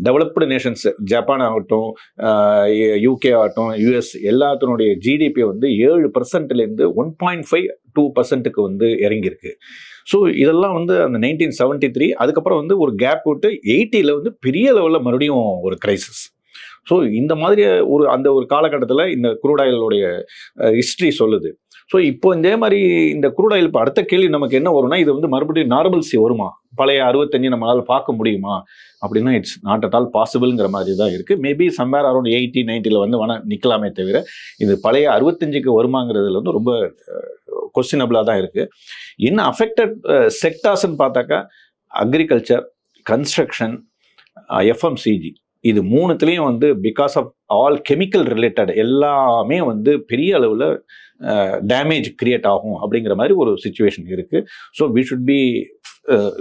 டெவலப்டு நேஷன்ஸ், ஜப்பான் ஆகட்டும், யூகே ஆகட்டும், யூஎஸ், எல்லாத்தினுடைய ஜிடிபி வந்து 7%லேருந்து 1.5-2% வந்து இறங்கியிருக்கு. ஸோ இதெல்லாம் வந்து அந்த 1973, அதுக்கப்புறம் வந்து ஒரு கேப் விட்டு 80ல் வந்து பெரிய லெவலில் மறுபடியும் ஒரு கிரைசிஸ். ஸோ இந்த மாதிரி ஒரு காலகட்டத்தில் இந்த க்ரூட் ஆயிலுடைய ஹிஸ்ட்ரி சொல்லுது. ஸோ இப்போ இதே மாதிரி இந்த க்ரூட் ஆயில் இப்போ அடுத்த கேள்வி நமக்கு என்ன வரும்னா, இது வந்து மறுபடியும் நார்மல்சி வருமா, பழைய 65 நம்மளால் பார்க்க முடியுமா அப்படின்னா, இட்ஸ் நாட் அட் ஆல் பாசிபிள்ங்கிற மாதிரி தான் இருக்குது. மேபி சம்வேர் அரௌண்ட் 80-90ல் வந்து நிற்கலாமே தவிர, இது பழைய 65க்கு வருமாங்கிறதுல வந்து ரொம்ப கொஸ்டினபிளாக தான் இருக்குது. இன்னும் அஃபெக்டட் செக்டார்ஸ்ன்னு பார்த்தாக்கா, அக்ரிகல்ச்சர், கன்ஸ்ட்ரக்ஷன், எஃப்எம்சிஜி, இது 3த்துலேயும் வந்து because of all chemical related எல்லாமே வந்து பெரிய அளவில் டேமேஜ் கிரியேட் ஆகும் அப்படிங்கிற மாதிரி ஒரு சிச்சுவேஷன் இருக்குது. So we should be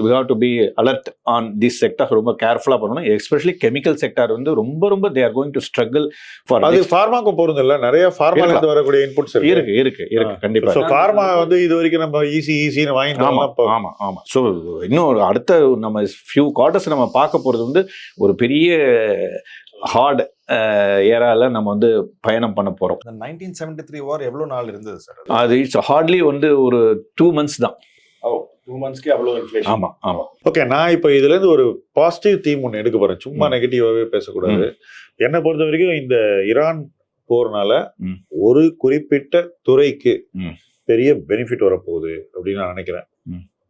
we have to be alert on this sector. ரொம்ப கேர்ஃபுல்லாக பண்ணணும். எஸ்பெஷலி கெமிக்கல் செக்டார் வந்து ரொம்ப they are going to struggle for அது ஃபார்மாக்கு போறது இல்ல, நிறைய ஃபார்மால இருந்து வரக்கூடிய இன்புட்ஸ் இருக்கு கண்டிப்பா. சோ ஃபார்மா வந்து இது வரைக்கும் நம்ம ஈஸின்னு வாங்கிட்டோம். ஆமா. சோ இன்னும் அடுத்த நம்ம ஃபியூ குவார்ட்டர்ஸ் நம்ம பார்க்க போறது வந்து ஒரு பெரிய ஹார்ட் ஏரால நம்ம வந்து பயணம் பண்ண போறோம். 1973 வார் எவ்வளவு நாள் இருந்தது சார்? அது இட்ஸ் ஹார்ட்லி வந்து ஒரு 2 months தான். 2 monthsக்கு அவ்வளவு இன்ஃப்ளேஷன். ஆமா. ஓகே, நான் இப்போ இதுல இருந்து ஒரு பாசிட்டிவ் தீம் ஒன்று எடுக்க போறேன். சும்மா நெகட்டிவாவே பேசக்கூடாது. என்னை பொறுத்த வரைக்கும் இந்த ஈரான் போறனால ஒரு குறிப்பிட்ட துறைக்கு பெரிய பெனிஃபிட் வரப்போகுது அப்படின்னு நான் நினைக்கிறேன்.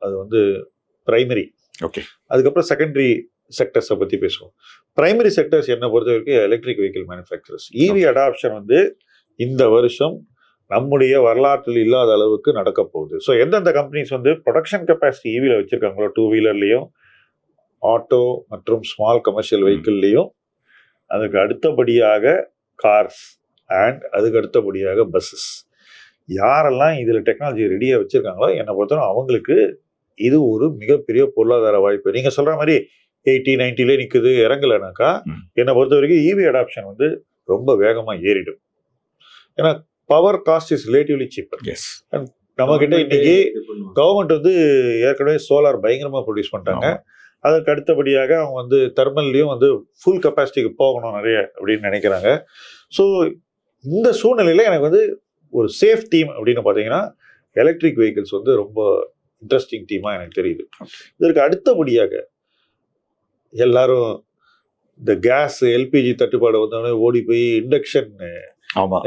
அது வந்து பிரைமரி. ஓகே, அதுக்கப்புறம் செகண்டரி செக்டர்ஸை பற்றி பேசுவோம். பிரைமரி செக்டர்ஸ் என்னை பொறுத்த வரைக்கும் எலக்ட்ரிக் வெஹிக்கிள் மேனுஃபேக்சரர்ஸ். இவி அடாப்ஷன் வந்து இந்த வருஷம் நம்முடைய வரலாற்றில் இல்லாத அளவுக்கு நடக்க போகுது. ஸோ எந்தெந்த கம்பெனிஸ் வந்து ப்ரொடக்ஷன் கெப்பாசிட்டி ஈவியில் வச்சுருக்காங்களோ, 2-வீலர்லேயும் ஆட்டோ மற்றும் ஸ்மால் கமர்ஷியல் வெஹிக்கிள்லேயும், அதுக்கு அடுத்தபடியாக கார்ஸ் அண்ட் அதுக்கு அடுத்தபடியாக பஸ்ஸஸ், யாரெல்லாம் இதில் டெக்னாலஜி ரெடியாக வச்சுருக்காங்களோ என்னை பொறுத்தவரை அவங்களுக்கு இது ஒரு மிகப்பெரிய பொருளாதார வாய்ப்பு. நீங்கள் சொல்கிற மாதிரி 80-90லே நிற்குது, இறங்கலைனாக்கா என்னை பொறுத்த வரைக்கும் இவி அடாப்ஷன் வந்து ரொம்ப வேகமாக ஏறிடும். ஏன்னா power cost is relatively cheaper. நம்ம கிட்ட இன்னைக்கு கவர்மெண்ட் வந்து ஏற்கனவே சோலார் பயங்கரமாக ப்ரொடியூஸ் பண்ணிட்டாங்க. அதற்கு அடுத்தபடியாக அவங்க வந்து தெர்மல்லையும் வந்து ஃபுல் கெப்பாசிட்டிக்கு போகணும் நிறைய அப்படின்னு நினைக்கிறாங்க. ஸோ இந்த சூழ்நிலையில் எனக்கு வந்து ஒரு சேஃப் டீம் அப்படின்னு பார்த்தீங்கன்னா எலக்ட்ரிக் வெஹிக்கிள்ஸ் வந்து ரொம்ப இன்ட்ரெஸ்டிங் டீமாக எனக்கு தெரியுது. இதற்கு அடுத்தபடியாக எல்லாரும் இந்த கேஸ் எல்பிஜி தட்டுப்பாடு வந்தோடனே ஓடி போய் இண்டக்ஷன் ஆமா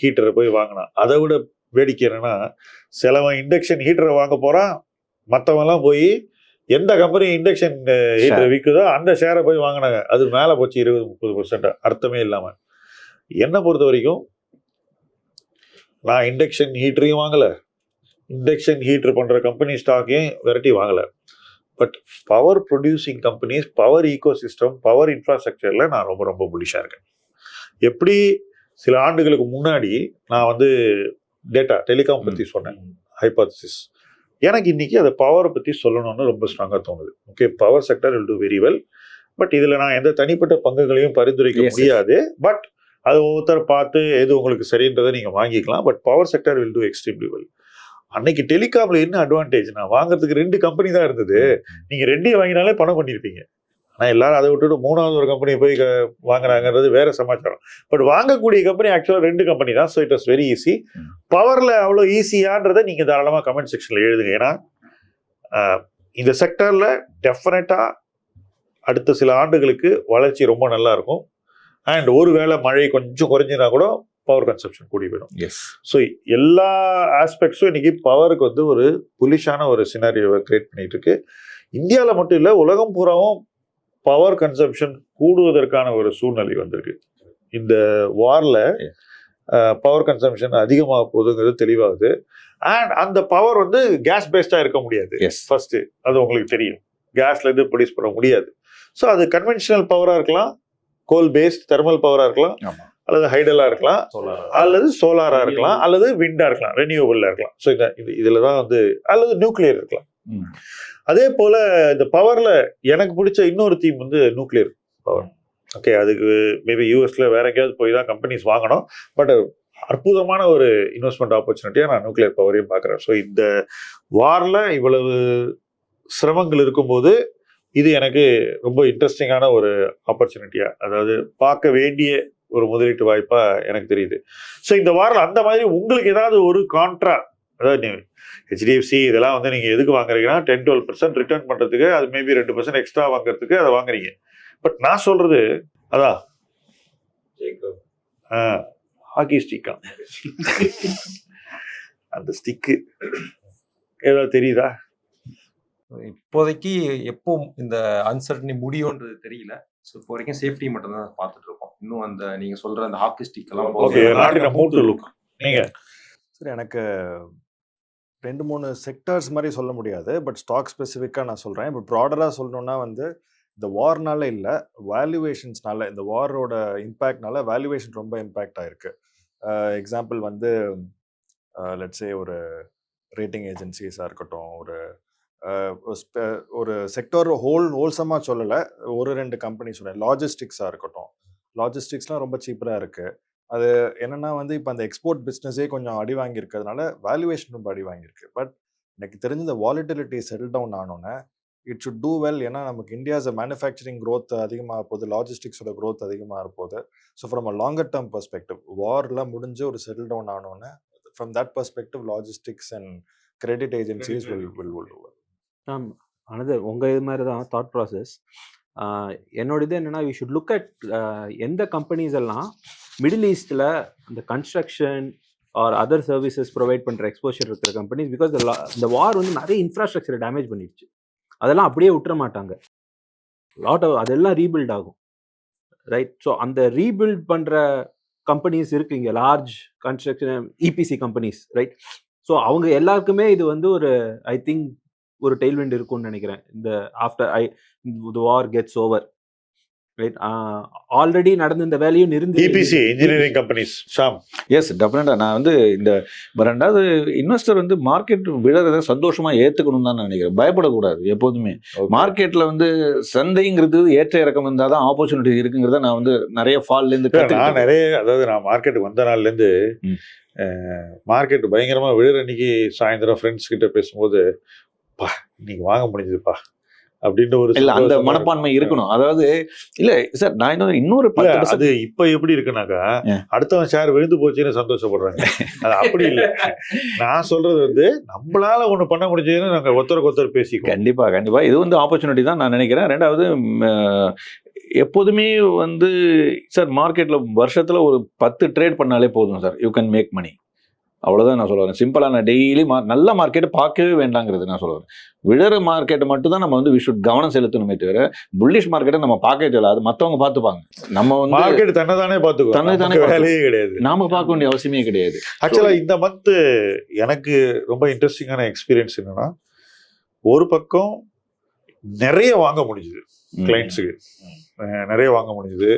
ஹீட்டரை போய் வாங்கினான். அதை விட வேடிக்கை என்னன்னா, சிலவன் இண்டக்ஷன் ஹீட்டரை வாங்க போறான், மற்றவன்லாம் போய் எந்த கம்பெனி இண்டக்ஷன் ஹீட்டரை விற்குதோ அந்த ஷேரை போய் வாங்கினாங்க. அது மேலே போச்சு 20-30%, அர்த்தமே இல்லாமல். என்னை பொறுத்த வரைக்கும் நான் இண்டக்ஷன் ஹீட்டரையும் வாங்கலை, இண்டக்ஷன் ஹீட்டர் பண்ணுற கம்பெனி ஸ்டாக்கையும் விரட்டி வாங்கலை. But power producing companies, power ecosystem, power இன்ஃப்ராஸ்ட்ரக்சரில் நான் ரொம்ப ரொம்ப புலிஷாக இருக்கேன். எப்படி சில ஆண்டுகளுக்கு முன்னாடி நான் வந்து டேட்டா டெலிகாம் பற்றி சொன்னேன், ஹைபோதசிஸ், எனக்கு இன்னைக்கு அதை பவரை பற்றி சொல்லணும்னு ரொம்ப ஸ்ட்ராங்காக தோணுது. Okay, power sector will do very well, but இதில் நான் எந்த தனிப்பட்ட பங்குகளையும் பரிந்துரைக்க முடியாது. பட் அது ஒவ்வொருத்தர் பார்த்து எது உங்களுக்கு சரின்றதை நீங்கள் வாங்கிக்கலாம். But power sector will do extremely well. அன்னைக்கு டெலிகாமில் என்ன அட்வான்டேஜ், நான் வாங்குறதுக்கு 2 கம்பெனி தான் இருந்தது. நீங்கள் 2 வாங்கினாலே பணம் பண்ணியிருப்பீங்க. ஆனால் எல்லாரும் அதை விட்டுட்டு 3வது ஒரு கம்பெனியை போய் வாங்குறாங்கிறது வேற சமாச்சாரம். பட் வாங்கக்கூடிய கம்பெனி ஆக்சுவலாக 2 கம்பெனி தான். So it was very easy. பவரில் அவ்வளோ ஈஸியான்றதை நீங்கள் தாராளமாக கமெண்ட் செக்ஷனில் எழுதுங்க. ஏன்னா இந்த செக்டரில் டெஃபினட்டாக அடுத்த சில ஆண்டுகளுக்கு வளர்ச்சி ரொம்ப நல்லா இருக்கும். அண்ட் ஒருவேளை மழை கொஞ்சம் குறைஞ்சினா கூட பவர் கன்சப்ஷன் கூடி போயிடும். ஸோ எல்லா ஆஸ்பெக்ட்ஸும் இன்னைக்கு பவருக்கு வந்து ஒரு புலிஷான ஒரு சினாரியோவை கிரியேட் பண்ணிட்டு இருக்கு. இந்தியாவில் மட்டும் இல்லை, உலகம் பூராவும் பவர் கன்சப்ஷன் கூடுவதற்கான ஒரு சூழ்நிலை வந்திருக்கு. இந்த வாரில் பவர் கன்சம்ஷன் அதிகமாக போகுதுங்கிறது தெளிவாகுது. அண்ட் அந்த பவர் வந்து கேஸ் பேஸ்டாக இருக்க முடியாது. ஃபர்ஸ்ட் அது உங்களுக்கு தெரியும், கேஸ்லேருந்து ப்ரொடியூஸ் பண்ண முடியாது. ஸோ அது கன்வென்ஷனல் பவராக இருக்கலாம், கோல் பேஸ்ட் தெர்மல் பவராக இருக்கலாம், அல்லது ஹைடலாக இருக்கலாம், அல்லது சோலாராக இருக்கலாம், அல்லது விண்டாக இருக்கலாம், ரெனியூவபிளாக இருக்கலாம். ஸோ இதில் தான் வந்து, அல்லது நியூக்ளியர் இருக்கலாம். அதே போல் இந்த பவரில் எனக்கு பிடிச்ச இன்னொரு தீம் வந்து நியூக்ளியர் பவர். ஓகே, அதுக்கு மேபி யூஎஸ்ல வேற எங்கேயாவது போய் தான் கம்பெனிஸ் வாங்கணும். பட் அற்புதமான ஒரு இன்வெஸ்ட்மெண்ட் ஆப்பர்ச்சுனிட்டியாக நான் நியூக்ளியர் பவரையும் பார்க்குறேன். ஸோ இந்த வாரில் இவ்வளவு சிரமங்கள் இருக்கும்போது இது எனக்கு ரொம்ப இன்ட்ரெஸ்டிங்கான ஒரு ஆப்பர்ச்சுனிட்டியாக, அதாவது பார்க்க வேண்டிய ஒரு முதலீட்டு வாய்ப்பாக எனக்கு தெரியுது. ஸோ இந்த வாரில் அந்த மாதிரி உங்களுக்கு ஏதாவது ஒரு கான்ட்ரா, அதாவது ஹெச்டிஎஃப்சி இதெல்லாம் வந்து நீங்கள் எதுக்கு வாங்குறீங்கன்னா 10-12% ரிட்டர்ன் பண்ணுறதுக்கு, அது மேபி 2% எக்ஸ்ட்ரா வாங்குறதுக்கு அதை வாங்குறீங்க. பட் நான் சொல்றது அதான் ஹாக்கி ஸ்டிக்கா, அந்த ஸ்டிக்கு ஏதாவது தெரியுதா? இப்போதைக்கு எப்போ இந்த அன்சர்டனி முடியும்ன்றது தெரியல. ஸோ இப்போ வரைக்கும் சேஃப்டி மட்டும் தான் பார்த்துட்டு இருக்கோம். இன்னும் அந்த நீங்க சொல்ற அந்த ஹாக்கி ஸ்டிக் எல்லாம் நீங்க சரி, எனக்கு 2-3 செக்டர்ஸ் மாதிரி சொல்ல முடியாது. பட் ஸ்டாக் ஸ்பெசிஃபிக்காக நான் சொல்கிறேன். இப்போ ப்ராடராக சொல்லணும்னா வந்து இந்த வார்னால இல்லை, வேல்யூவேஷன்ஸ்னால, இந்த வாரோட இம்பேக்ட்னால வேல்யூவேஷன் ரொம்ப இம்பேக்ட் ஆயிருக்கு. எக்ஸாம்பிள் வந்து லெட்ஸே ஒரு ரேட்டிங் ஏஜென்சிஸாக இருக்கட்டும், ஒரு செக்டர் ஹோல்சமாக சொல்லலை, 1-2 கம்பெனி சொல்கிறேன். லாஜிஸ்டிக்ஸாக இருக்கட்டும், லாஜிஸ்டிக்ஸ்லாம் ரொம்ப சீப்பராக இருக்குது. அது என்னென்னா வந்து இப்போ அந்த எக்ஸ்போர்ட் பிஸ்னஸே கொஞ்சம் அடி வாங்கியிருக்கிறதுனால வேல்யூவேஷன் ரொம்ப அடி வாங்கியிருக்கு. பட் எனக்கு தெரிஞ்ச இந்த வாலிட்டிலிட்டி செட்டில் டவுன் ஆனோன்னே இட் ஷுட் டூ வெல். ஏன்னா நமக்கு இந்தியாஸ் மேனுஃபேக்சரிங் க்ரோத் அதிகமாக போகுது, லாஜிஸ்டிக்ஸோட க்ரோத் அதிகமாக இருப்போது. So from a longer term perspective வார்லாம் முடிஞ்சு ஒரு செட்டில் டவுன் ஆனோன்னே from that perspective logistics and credit agencies will do well. ஆனது உங்கள் இது மாதிரி தான் தாட் ப்ராசஸ். என்னோட இது என்னென்னா, வி ஷுட் லுக் அட் எந்த கம்பெனிஸ் எல்லாம் மிடில் ஈஸ்டில் இந்த construction or other services provide பண்ணுற எக்ஸ்போஷர் இருக்கிற கம்பெனிஸ். பிகாஸ் இந்த வார் வந்து நிறைய இன்ஃப்ராஸ்ட்ரக்சரை டேமேஜ் பண்ணிடுச்சு. அதெல்லாம் அப்படியே விட்டுற மாட்டாங்க, அதெல்லாம் ரீபில்ட் ஆகும், ரைட்? ஸோ அந்த ரீபில்ட் பண்ணுற கம்பெனிஸ் இருக்கு இங்கே, large construction EPC companies, right? So அவங்க எல்லாருக்குமே இது வந்து ஒரு ஐ திங்க் ஒரு டெய்ல்விண்ட் இருக்கும்னு நினைக்கிறேன். இந்த after the war gets over, right? ஆல்ரெடி நடந்த இந்த வேலையும் இருந்து EPC engineering companies Sham. Yes, டெஃபினட்டா. நான் வந்து இந்த 2வது இன்வெஸ்டர் வந்து மார்க்கெட் விழறதை சந்தோஷமா ஏத்துக்கணும் தான் நினைக்கிறேன். பயப்படக்கூடாது எப்போதுமே. மார்க்கெட்ல வந்து சந்தைங்கிறது ஏற்ற இறக்கம் இருந்தால் தான் ஆப்பர்ச்சுனிட்டி இருக்குங்கிறத நான் வந்து நிறைய ஃபால்ல இருந்து அதாவது நான் மார்க்கெட்டுக்கு வந்த நாள்ல இருந்து மார்க்கெட் பயங்கரமா விழுற அன்னைக்கு சாயந்தரம் ஃப்ரெண்ட்ஸ் கிட்ட பேசும்போது, பா இன்னைக்கு வாங்க முடிஞ்சதுப்பா அப்படின்ற ஒரு அந்த மனப்பான்மை இருக்கணும். அதாவது இல்ல சார், நான் இன்னொரு அது இப்ப எப்படி இருக்குனாக்கா, அடுத்தவன் ஷேர் விழுந்து போச்சுன்னு சந்தோஷப்படுறாங்க. அது அப்படி இல்லை. நான் சொல்றது வந்து நம்மளால ஒண்ணு பண்ண முடிஞ்சதுன்னு நாங்க ஒருத்தருக்கு ஒருத்தர் பேசிக்கோ. கண்டிப்பா இது வந்து ஆப்பர்ச்சுனிட்டி தான் நான் நினைக்கிறேன். 2வது எப்போதுமே வந்து சார் மார்க்கெட்டில் வருஷத்தில் ஒரு 10 ட்ரேட் பண்ணாலே போதும் sir, you can make money. அவ்வளோதான் நான் சொல்லுவேன். சிம்பிளாக நான் டெய்லி நல்ல மார்க்கெட்டை பார்க்கவே வேண்டாங்கிறது நான் சொல்லுவேன். விழுற மார்க்கெட்டை மட்டும் தான் நம்ம வந்து வி ஷுட் கவனம் செலுத்தணுமே தவிர புல்லிஷ் மார்க்கெட்டை நம்ம பார்க்கவே தேவை, அது மற்றவங்க பார்த்துப்பாங்க. நம்ம வந்து மார்க்கெட் தன்னைதானே பார்த்துக்கோ, தன்னைத்தானே வேலையே கிடையாது, நாம பார்க்க வேண்டிய அவசியமே கிடையாது. ஆக்சுவலா இந்த மந்த் எனக்கு ரொம்ப இன்ட்ரெஸ்டிங்கான எக்ஸ்பீரியன்ஸ் என்னன்னா, ஒரு பக்கம் நிறைய வாங்க முடிஞ்சுது கிளைண்ட்ஸுக்கு, நிறைய வாங்க முடிஞ்சுது.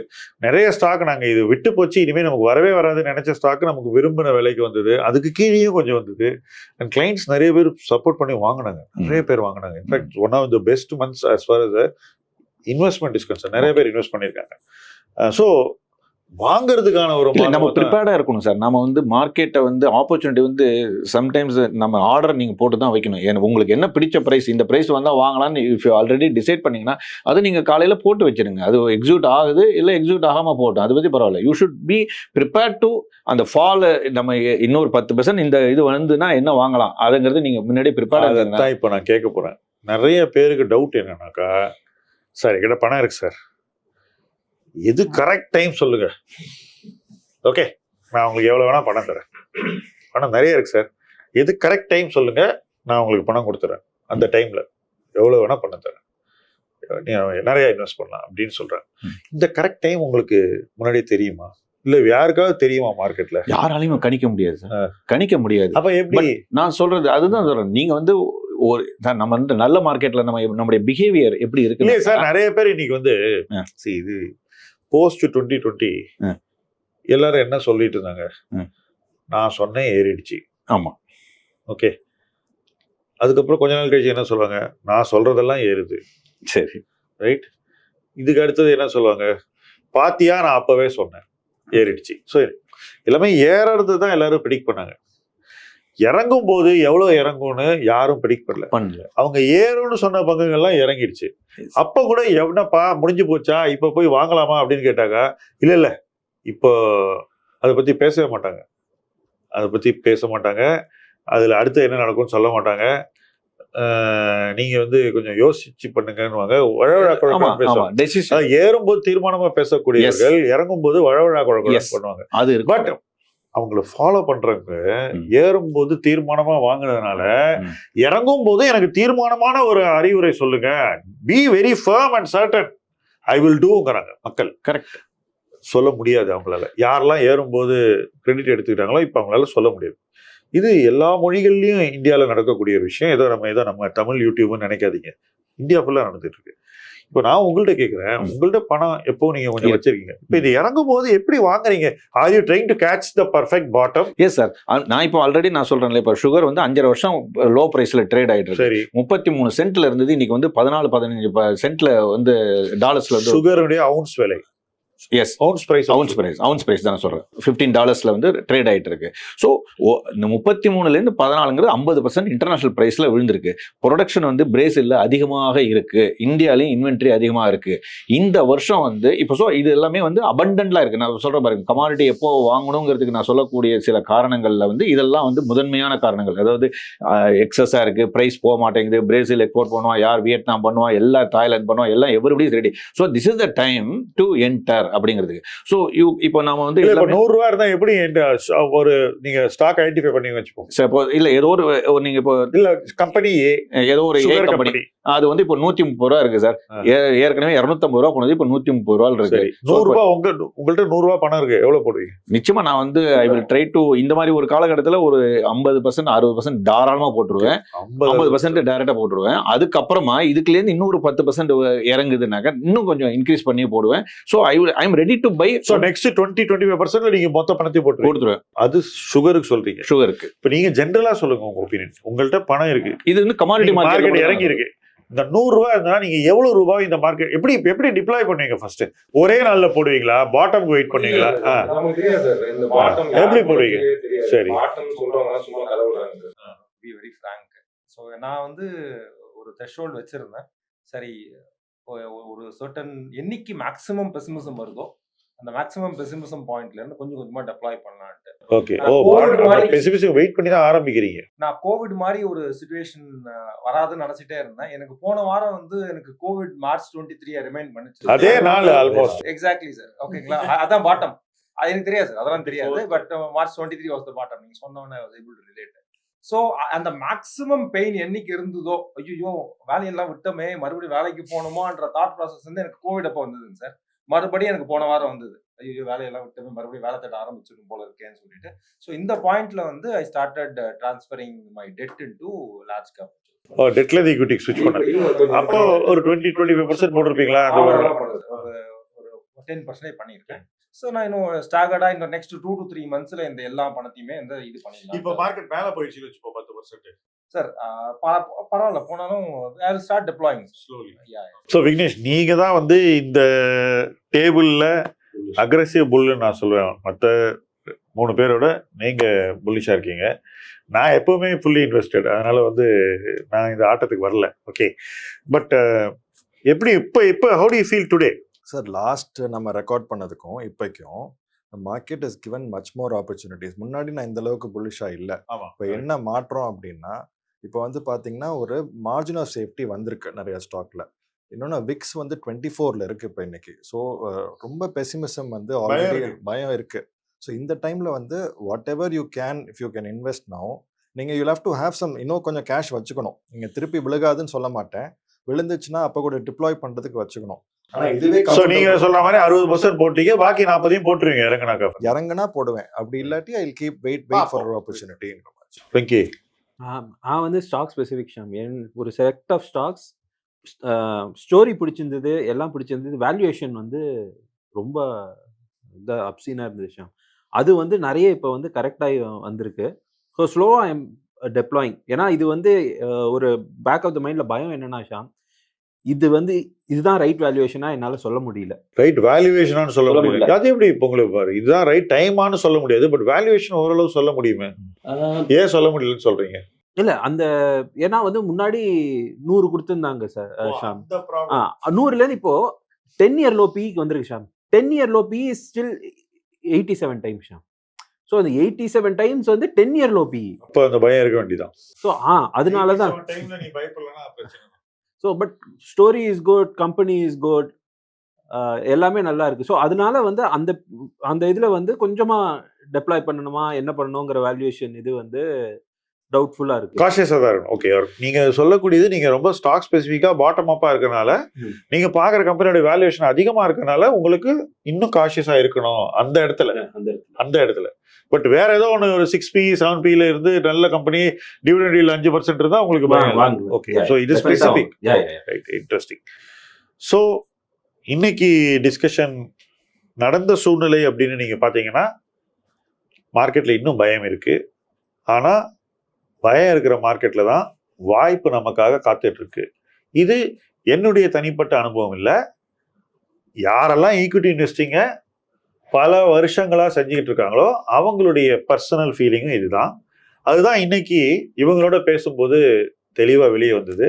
நிறைய ஸ்டாக் நாங்கள் இது விட்டு போச்சு, இனிமேல் நமக்கு வரவே வராதுன்னு நினைச்ச ஸ்டாக் நமக்கு விரும்பின விலைக்கு வந்தது, அதுக்கு கீழேயும் கொஞ்சம் வந்தது. அண்ட் கிளைண்ட்ஸ் நிறைய பேர் சப்போர்ட் பண்ணி வாங்கினாங்க, நிறைய பேர் வாங்கினாங்க. In fact one of the best months as far as investment is concern. நிறைய பேர் இன்வெஸ்ட் பண்ணியிருக்காங்க. ஸோ வாங்குறதுக்கான ஒரு நம்ம ப்ரிப்பேர்டாக இருக்கணும் சார். நம்ம வந்து மார்க்கெட்டை வந்து ஆப்பர்ச்சுனிட்டி வந்து சம்டைம்ஸ் நம்ம ஆர்டர் நீங்கள் போட்டு தான் வைக்கணும். ஏன்னா உங்களுக்கு என்ன பிடிச்ச ப்ரைஸ், இந்த ப்ரைஸ் வந்தால் வாங்கலாம்னு இஃப் யூ ஆல்ரெடி டிசைட் பண்ணிங்கன்னா அது நீங்கள் காலையில் போட்டு வச்சிருங்க. அது எக்ஸிக்யூட் ஆகுது இல்லை எக்ஸிக்யூட் ஆகாமல் போட்டோம், அதை பற்றி பரவாயில்ல. You should be prepared to அந்த ஃபால். நம்ம இன்னொரு 10% இந்த இது வந்துன்னா என்ன வாங்கலாம் அதுங்கிறது நீங்கள் முன்னாடி ப்ரிப்பேர்டாக தான். இப்போ நான் கேட்க போகிறேன், நிறைய பேருக்கு டவுட் என்னன்னாக்கா, சார் என்கிட்ட பணம் இருக்கு சார், எது கரெக்ட் டைம் சொல்லுங்க, ஓகே நான் உங்களுக்கு எவ்வளோ வேணா பணம் தரேன், பணம் நிறைய இருக்கு சார், எது கரெக்ட் டைம் சொல்லுங்க, நான் உங்களுக்கு பணம் கொடுத்துறேன், அந்த டைம்ல எவ்வளோ வேணா பணம் தரேன், நிறைய இன்வெஸ்ட் பண்ணலாம் அப்படின்னு சொல்றேன். இந்த கரெக்ட் டைம் உங்களுக்கு முன்னாடியே தெரியுமா, இல்ல யாருக்காவது தெரியுமா? மார்க்கெட்ல யாராலையும் கணிக்க முடியாது சார், கணிக்க முடியாது. அப்ப எப்படி நான் சொல்றது அதுதான் சொல்றேன். நீங்க வந்து ஒரு நம்ம வந்து நல்ல மார்க்கெட்ல நம்முடைய பிஹேவியர் எப்படி இருக்கு? இல்லையே சார், நிறைய பேர் இன்னைக்கு வந்து இது போஸ்ட் 2020 எல்லாரும் என்ன சொல்லிட்டு இருந்தாங்க, நான் சொன்னேன் ஏறிடுச்சு. ஆமா, ஓகே. அதுக்கப்புறம் கொஞ்ச நாள் கழிச்சு என்ன சொல்லுவாங்க, நான் சொல்றதெல்லாம் ஏறுது. சரி, ரைட். இதுக்கு அடுத்தது என்ன சொல்லுவாங்க, பாத்தியா நான் அப்பவே சொன்னேன் ஏறிடுச்சு. ஸோ எல்லாமே ஏறது தான் எல்லாரும் ப்ரிடிக்ட் பண்ணாங்க. இறங்கும் போது எவ்வளவு இறங்கும்னு யாரும் ப்ரிடிக்ட் பண்ணல. அவங்க ஏறும்னு சொன்ன பங்குகள்லாம் இறங்கிடுச்சு. அப்ப கூட எவனப்பா முடிஞ்சு போச்சா, இப்ப போய் வாங்கலாமா அப்படின்னு கேட்டாங்க. இல்ல இப்போ அதை பத்தி பேசவே மாட்டாங்க, அதுல அடுத்து என்ன நடக்கும்னு சொல்ல மாட்டாங்க. நீங்க வந்து கொஞ்சம் யோசிச்சு பண்ணுங்கன்னு வழவழா குழப்பம் பேசுவாங்க. ஏறும்போது தீர்மானமா பேசக்கூடியவர்கள் இறங்கும் போது வழவழா குழப்பம் பண்ணுவாங்க. அது பட் அவங்கள ஃபாலோ பண்றவங்க ஏறும்போது தீர்மானமா வாங்கினதுனால இறங்கும் போது எனக்கு தீர்மானமான ஒரு அறிவுரை சொல்லுங்க, be very firm and certain, I will டூங்கிறாங்க மக்கள். கரெக்ட். சொல்ல முடியாது அவங்களால. யாரெல்லாம் ஏறும்போது கிரெடிட் எடுத்துக்கிட்டாங்களோ இப்ப அவங்களால சொல்ல முடியாது. இது எல்லா மொழிகள்லயும் இந்தியாவில் நடக்கக்கூடிய ஒரு விஷயம். ஏதோ நம்ம தமிழ் யூடியூப்னு நினைக்காதீங்க, இந்தியா ஃபுல்லா நடந்துட்டு இருக்கு. இப்போ நான் உங்கள்கிட்ட கேட்கிறேன், உங்கள்கிட்ட பணம் எப்போ நீங்க கொஞ்சம் வச்சிருக்கீங்க, இப்போ இது இறங்கும் போது எப்படி வாங்குறீங்க? Are you trying to catch the perfect bottom? Yes sir. நான் இப்போ ஆல்ரெடி நான் சொல்றேன்ல, இப்போ சுகர் வந்து 5 வருஷம் லோ பிரைஸ்ல ட்ரேட் ஆயிட்டு இருக்கு. சரி, 33 சென்ட்ல இருந்தது, இன்னைக்கு வந்து 14-15 சென்ட்ல வந்து டாலர்ஸ்ல வந்து சுகருடைய அவுன்ஸ் விலை. எஸ், அவுன்ஸ் பிரைஸ் தான் சொல்றேன். $15 வந்து ட்ரேட் ஆயிட்டு இருக்கு. ஸோ இந்த 33லேருந்து 14ங்கிறது 50% இன்டர்நேஷனல் பிரைஸ்ல விழுந்திருக்கு. ப்ரொடக்ஷன் வந்து பிரேசில்ல அதிகமாக இருக்கு, இந்தியாலையும் இன்வென்ட்ரி அதிகமாக இருக்கு. இந்த வருஷம் வந்து இப்போ ஸோ இது எல்லாமே வந்து அபண்டன்ட்லாம் இருக்கு. நான் சொல்ற பாருங்க, கமாடிட்டி எப்போ வாங்கணுங்கிறதுக்கு நான் சொல்லக்கூடிய சில காரணங்கள்ல வந்து இதெல்லாம் வந்து முதன்மையான காரணங்கள். அதாவது எக்ஸஸா இருக்கு, பிரைஸ் போக மாட்டேங்குது, பிரேசில் எக்ஸ்போர்ட் பண்ணுவான், யார் வியட்நாம் பண்ணுவான், எல்லாம் தாய்லாந்து பண்ணுவான், எல்லாம் everybody is ready. So this is the time to enter அப்படிங்கிறதுக்கு. ஸோ இப்போ நாம வந்து $100 இருந்தா எப்படி ஒரு நீங்க ஸ்டாக் ஐடென்டிஃபை பண்ணி வச்சுப்போம். இல்ல ஏதோ ஒரு நீங்க இப்போ இல்ல கம்பெனி ஏதோ ஒரு ஏ கம்பெனி அது வந்து இப்போ $130 இருக்கு சார். ஏற்கனவே $250 போனது, இப்போ $130 இருக்கு. $100 உங்கள்கிட்ட $100 பணம் இருக்கு, எவ்வளவு போடுவீங்க? நிச்சயமா நான் வந்து ஐ வில் ட்ரை டு இந்த மாதிரி ஒரு காலகட்டத்தில் ஒரு 50% 60% தாராளமா போட்டுருவேன். 50% டைரக்டா போட்டுருவேன். அதுக்கப்புறமா இதுக்குலேருந்து இன்னொரு 10% இறங்குதுனாக்க இன்னும் கொஞ்சம் இன்க்ரீஸ் பண்ணி போடுவேன். So I am ready to buy. So next 20-25% நீங்க மொத்த பணத்தை போட்டுருவேன். அது சுகருக்கு சொல்றீங்க. சுகருக்கு இப்போ நீங்க ஜென்ரலா சொல்லுங்க உங்க ஒப்பீனியன். உங்கள்கிட்ட பணம் இருக்கு, இது வந்து கமாடிட்டி மார்க்கெட் இறங்கி இருக்கு. இந்த $100 இருந்தா நீங்க எவ்வளவு ரூபாய் இந்த மார்க்கெட் எப்படி டிப்ளாய் பண்ணுவீங்க? ஃபர்ஸ்ட் ஒரே நாள்ல போடுவீங்களா, பாட்டம்க்கு வெயிட் பண்ணுவீங்களா? நமக்கு தெரியாது சார் இந்த பாட்டம் எப்படி போடுவீங்க? சரி, பாட்டம் சொல்றவங்க சும்மா கலவுறாங்க. Be very frank. ஸோ நான் வந்து ஒரு த்ரெஷ்ஹோல்ட் வச்சிருந்தேன். சரி, ஒரு சர்டன் என்னைக்கு மேக்ஸிமம் பெசிமிசம் வருதோ அந்த மேக்ஸிமம் பெசிமிசம் பாயிண்ட்ல இருந்து கொஞ்சம் கொஞ்சமா டெப்ளாய் பண்ணலான்ட்டு. ஓகே. பெசிபிசிக் வெயிட் பண்ணி தான் ஆரம்பிக்கிறீங்க. நான் கோவிட் மாதிரி ஒரு சுச்சுவேஷன் வராதுன்னு நினைச்சிட்டே இருந்தேன். எனக்கு போன வாரம் வந்து எனக்கு கோவிட் மார்ச் 23 ரிமைண்ட் பண்ணுச்சு. அதே நாள் ஆல்மோஸ்ட். Exactly sir. ஓகேங்களா, அதான் பாட்டம். அது எனக்கு தெரியாது சார், அதெல்லாம் தெரியாது. But March 23 was the bottom. நீங்க சொன்னவனே was able to relate. So அந்த மேக்ஸிமம் பெயின் என்னைக்கு இருந்ததோ, ஐயோ வேலையெல்லாம் விட்டோமே மறுபடியும் வேலைக்கு போகணுமோன்ற தாட் ப்ராசஸ் வந்து எனக்கு கோவிட் அப்போ வந்ததுங்க சார். மறுபடியும் எனக்கு போன வாரம் வந்தது. ஐயோ வேலையெல்லாம் விட்டோமே மறுபடியும் வேலை தேட ஆரம்பிச்சிடும் போல இருக்கேன்னு சொல்லிட்டு. ஸோ இந்த பாயிண்ட்ல வந்து I started transferring my debt into large cap. டெட்ல இருந்து ஈக்விட்டி ஸ்விட்ச் பண்ணது. அப்போ ஒரு 20-25% போட்டிருப்பீங்களா? ஒரு 10% பண்ணியிருக்கேன். ஸோ நான் இன்னும் ஸ்டாகர்டா இந்த நெக்ஸ்ட் 2 to 3 monthsல இந்த எல்லா பணத்தையுமே வந்து இது பண்ணிடலாம். இப்போ மார்க்கெட் மேல போயிடுச்சு வச்சுக்கோ 10%. சார் பரவாயில்ல போனாலும் I will start deploying slowly. So Vignesh, நீங்க தான் வந்து இந்த டேபிள்ல அக்ரெசிவ் புல்லுன்னு நான் சொல்லுவேன். மற்ற 3 பேரோட நீங்க புல்லிஷா இருக்கீங்க. நான் எப்பவுமே ஃபுல்லி இன்வெஸ்டட். அதனால வந்து நான் இந்த ஆட்டத்துக்கு வரல. ஓகே, பட் எப்படி இப்போ how do you feel today? Sir, last நம்ம ரெக்கார்ட் பண்ணதுக்கும் இப்போக்கும் market is given much more opportunities. முன்னாடி நான் இந்த அளவுக்கு புல்லிஷாக இல்லை. இப்போ என்ன மாற்றம் அப்படின்னா, இப்போ வந்து பார்த்தீங்கன்னா ஒரு மார்ஜின் ஆஃப் சேஃப்டி வந்திருக்கு நிறைய ஸ்டாக்ல. இன்னொன்று விக்ஸ் வந்து 24ல் இருக்குது இப்போ இன்னைக்கு. ஸோ ரொம்ப பெசிமிசம் வந்து ஆல்ரெடி பயம் இருக்குது. ஸோ இந்த டைமில் வந்து whatever you can, if you can invest now, நீங்கள் you have to have some, இன்னும் கொஞ்சம் கேஷ் வச்சுக்கணும். நீங்கள் திருப்பி விழுகாதுன்னு சொல்ல மாட்டேன், விழுந்துச்சுன்னா அப்போ கூட டிப்ளாய் பண்ணுறதுக்கு வச்சுக்கணும். நீங்க சொல்ற மாதிரி 60% போட்டீங்க, பாக்கி 40 போட்டுருவீங்க இறங்குனா போடுவேன். அப்படி இல்லாட்டி I keep wait for opportunity. Venky, நான் வந்து ஸ்டாக் ஸ்பெசிஃபிக் ஷாம், ஒரு செலக்ட் ஆஃப் ஸ்டாக்ஸ் ஸ்டோரி பிடிச்சிருந்தது, எல்லாம் பிடிச்சிருந்தது. வேல்யூவேஷன் வந்து ரொம்ப அப்சீனா இருந்தது ஷாம். அது வந்து நிறைய இப்போ வந்து கரெக்டாகி வந்திருக்கு. ஸோ ஸ்லோவாக ஐ எம் டெப்ளாயிங். ஏன்னா இது வந்து ஒரு பேக் ஆஃப் த மைண்டில் பயம் என்னன்னா ஷாம், இது வந்து இதுதான் ரைட் வேல்யூவேஷனா என்னால சொல்ல முடியல. ரைட் வேல்யூவேஷனான்னு சொல்ல முடியல. அது எப்படி இப்போ உங்களுக்கு பாரு, இதுதான் ரைட் டைமானு சொல்ல முடியாது, பட் வேல்யூவேஷன் ஓரளவு சொல்ல முடியுமே. ஏன் சொல்ல முடியலன்னு சொல்றீங்க? இல்ல அந்த ஏன்னா வந்து முன்னாடி 100 கொடுத்துருந்தாங்க சார் ஷாம். 100லேருந்து இப்போ 10 year low PEக்கு வந்திருக்கு Sham. 10 year low PE is still 87 times Sham. So அந்த 87 times வந்து 10 year low PE. அப்போ அந்த பயம் இருக்க வேண்டியதான். ஸோ அதனால தான். So but story is good, company is good, எல்லாமே நல்லா இருக்கு. ஸோ அதனால வந்து அந்த அந்த இதில் வந்து கொஞ்சமாக டெப்ளாய் பண்ணணுமா என்ன பண்ணணுங்கிற வேல்யூவேஷன் இது வந்து டவுட்ஃபுல்லாக இருக்கு. காஷியஸாக தான் இருக்கும். ஓகே, நீங்கள் சொல்லக்கூடியது நீங்கள் ரொம்ப ஸ்டாக் ஸ்பெசிஃபிக்காக பாட்டம் அப்பாக இருக்கனால, நீங்கள் பார்க்குற கம்பெனியோட வேல்யூவேஷன் அதிகமாக இருக்கனால உங்களுக்கு இன்னும் காஷியஸாக இருக்கணும் அந்த இடத்துல. பட் வேற ஏதோ ஒன்று ஒரு 6P 7Pல இருந்து நல்ல கம்பெனி டிவிடெண்ட் 5% இருந்தால் உங்களுக்கு பயம். ஓகே, ஸோ இது ஸ்பெசிஃபிக். Right, interesting. ஸோ இன்னைக்கு டிஸ்கஷன் நடந்த சூழ்நிலை அப்படின்னு நீங்கள் பார்த்தீங்கன்னா, மார்க்கெட்டில் இன்னும் பயம் இருக்கு. ஆனால் பயம் இருக்கிற மார்க்கெட்டில் தான் வாய்ப்பு நமக்காக காத்துட்டு இருக்கு. இது என்னுடைய தனிப்பட்ட அனுபவம் இல்லை. யாரெல்லாம் ஈக்விட்டி இன்வெஸ்டிங்கை பல வருஷங்களா செஞ்சுக்கிட்டு இருக்காங்களோ அவங்களுடைய பர்சனல் ஃபீலிங்கும் இதுதான். அதுதான் இன்னைக்கு இவங்களோட பேசும்போது தெளிவா வெளியே வந்தது.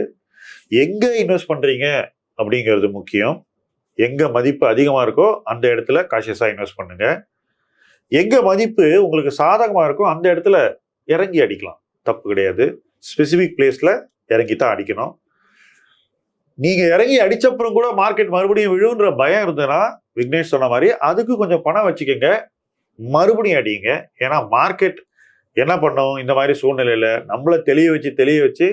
எங்க இன்வெஸ்ட் பண்றீங்க அப்படிங்கிறது முக்கியம். எங்க மதிப்பு அதிகமா இருக்கோ அந்த இடத்துல காஷியஸா இன்வெஸ்ட் பண்ணுங்க. எங்க மதிப்பு உங்களுக்கு சாதகமா இருக்கோ அந்த இடத்துல இறங்கி அடிக்கலாம், தப்பு கிடையாது. ஸ்பெசிபிக் பிளேஸ்ல இறங்கி தான் அடிக்கணும். நீங்க இறங்கி அடிச்சப்புறம் கூட மார்க்கெட் மறுபடியும் விழுன்ற பயம் இருந்ததுன்னா, விக்னேஷ் சொன்ன மாதிரி அதுக்கு கொஞ்சம் பணம் வச்சுக்கோங்க, மறுபடியும் அடிங்க. ஏன்னா மார்க்கெட் என்ன பண்ணும், இந்த மாதிரி சூழ்நிலையில நம்மள தெளிய வச்சு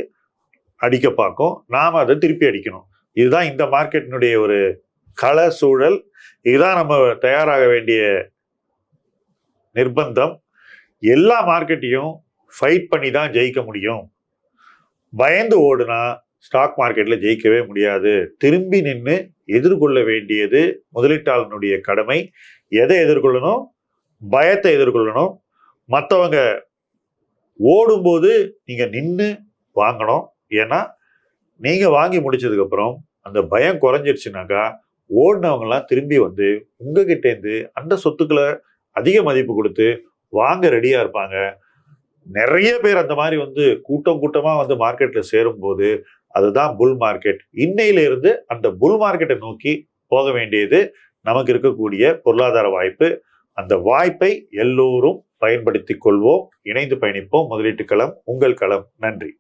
அடிக்க பார்க்கும். நாம அதை திருப்பி அடிக்கணும். இதுதான் இந்த மார்க்கெட்டினுடைய ஒரு கள சூழல். இதுதான் நம்ம தயாராக வேண்டிய நிர்பந்தம். எல்லா மார்க்கெட்டையும் ஃபைட் பண்ணி தான் ஜெயிக்க முடியும். பயந்து ஓடுனா ஸ்டாக் மார்க்கெட்ல ஜெயிக்கவே முடியாது. திரும்பி நின்று எதிர்கொள்ள வேண்டியது முதலீட்டாளனுடைய கடமை. எதை எதிர்கொள்ளணும்? பயத்தை எதிர்கொள்ளணும். மற்றவங்க ஓடும்போது நீங்க நின்று வாங்கணும். ஏன்னா நீங்க வாங்கி முடிச்சதுக்கு அப்புறம் அந்த பயம் குறைஞ்சிருச்சுனாக்கா ஓடினவங்கலாம் திரும்பி வந்து உங்ககிட்டேருந்து அந்த சொத்துக்களை அதிக மதிப்பு கொடுத்து வாங்க ரெடியா இருப்பாங்க. நிறைய பேர் அந்த மாதிரி வந்து கூட்டமா வந்து மார்க்கெட்ல சேரும் போது அதுதான் புல் மார்க்கெட். இன்னையில இருந்து அந்த புல் மார்க்கெட்டை நோக்கி போக வேண்டியது நமக்கு இருக்கக்கூடிய பொருளாதார வாய்ப்பு. அந்த வாய்ப்பை எல்லோரும் பயன்படுத்திக் கொள்வோம். இணைந்து பயணிப்போம். முதலீட்டு களம் உங்கள் களம். நன்றி.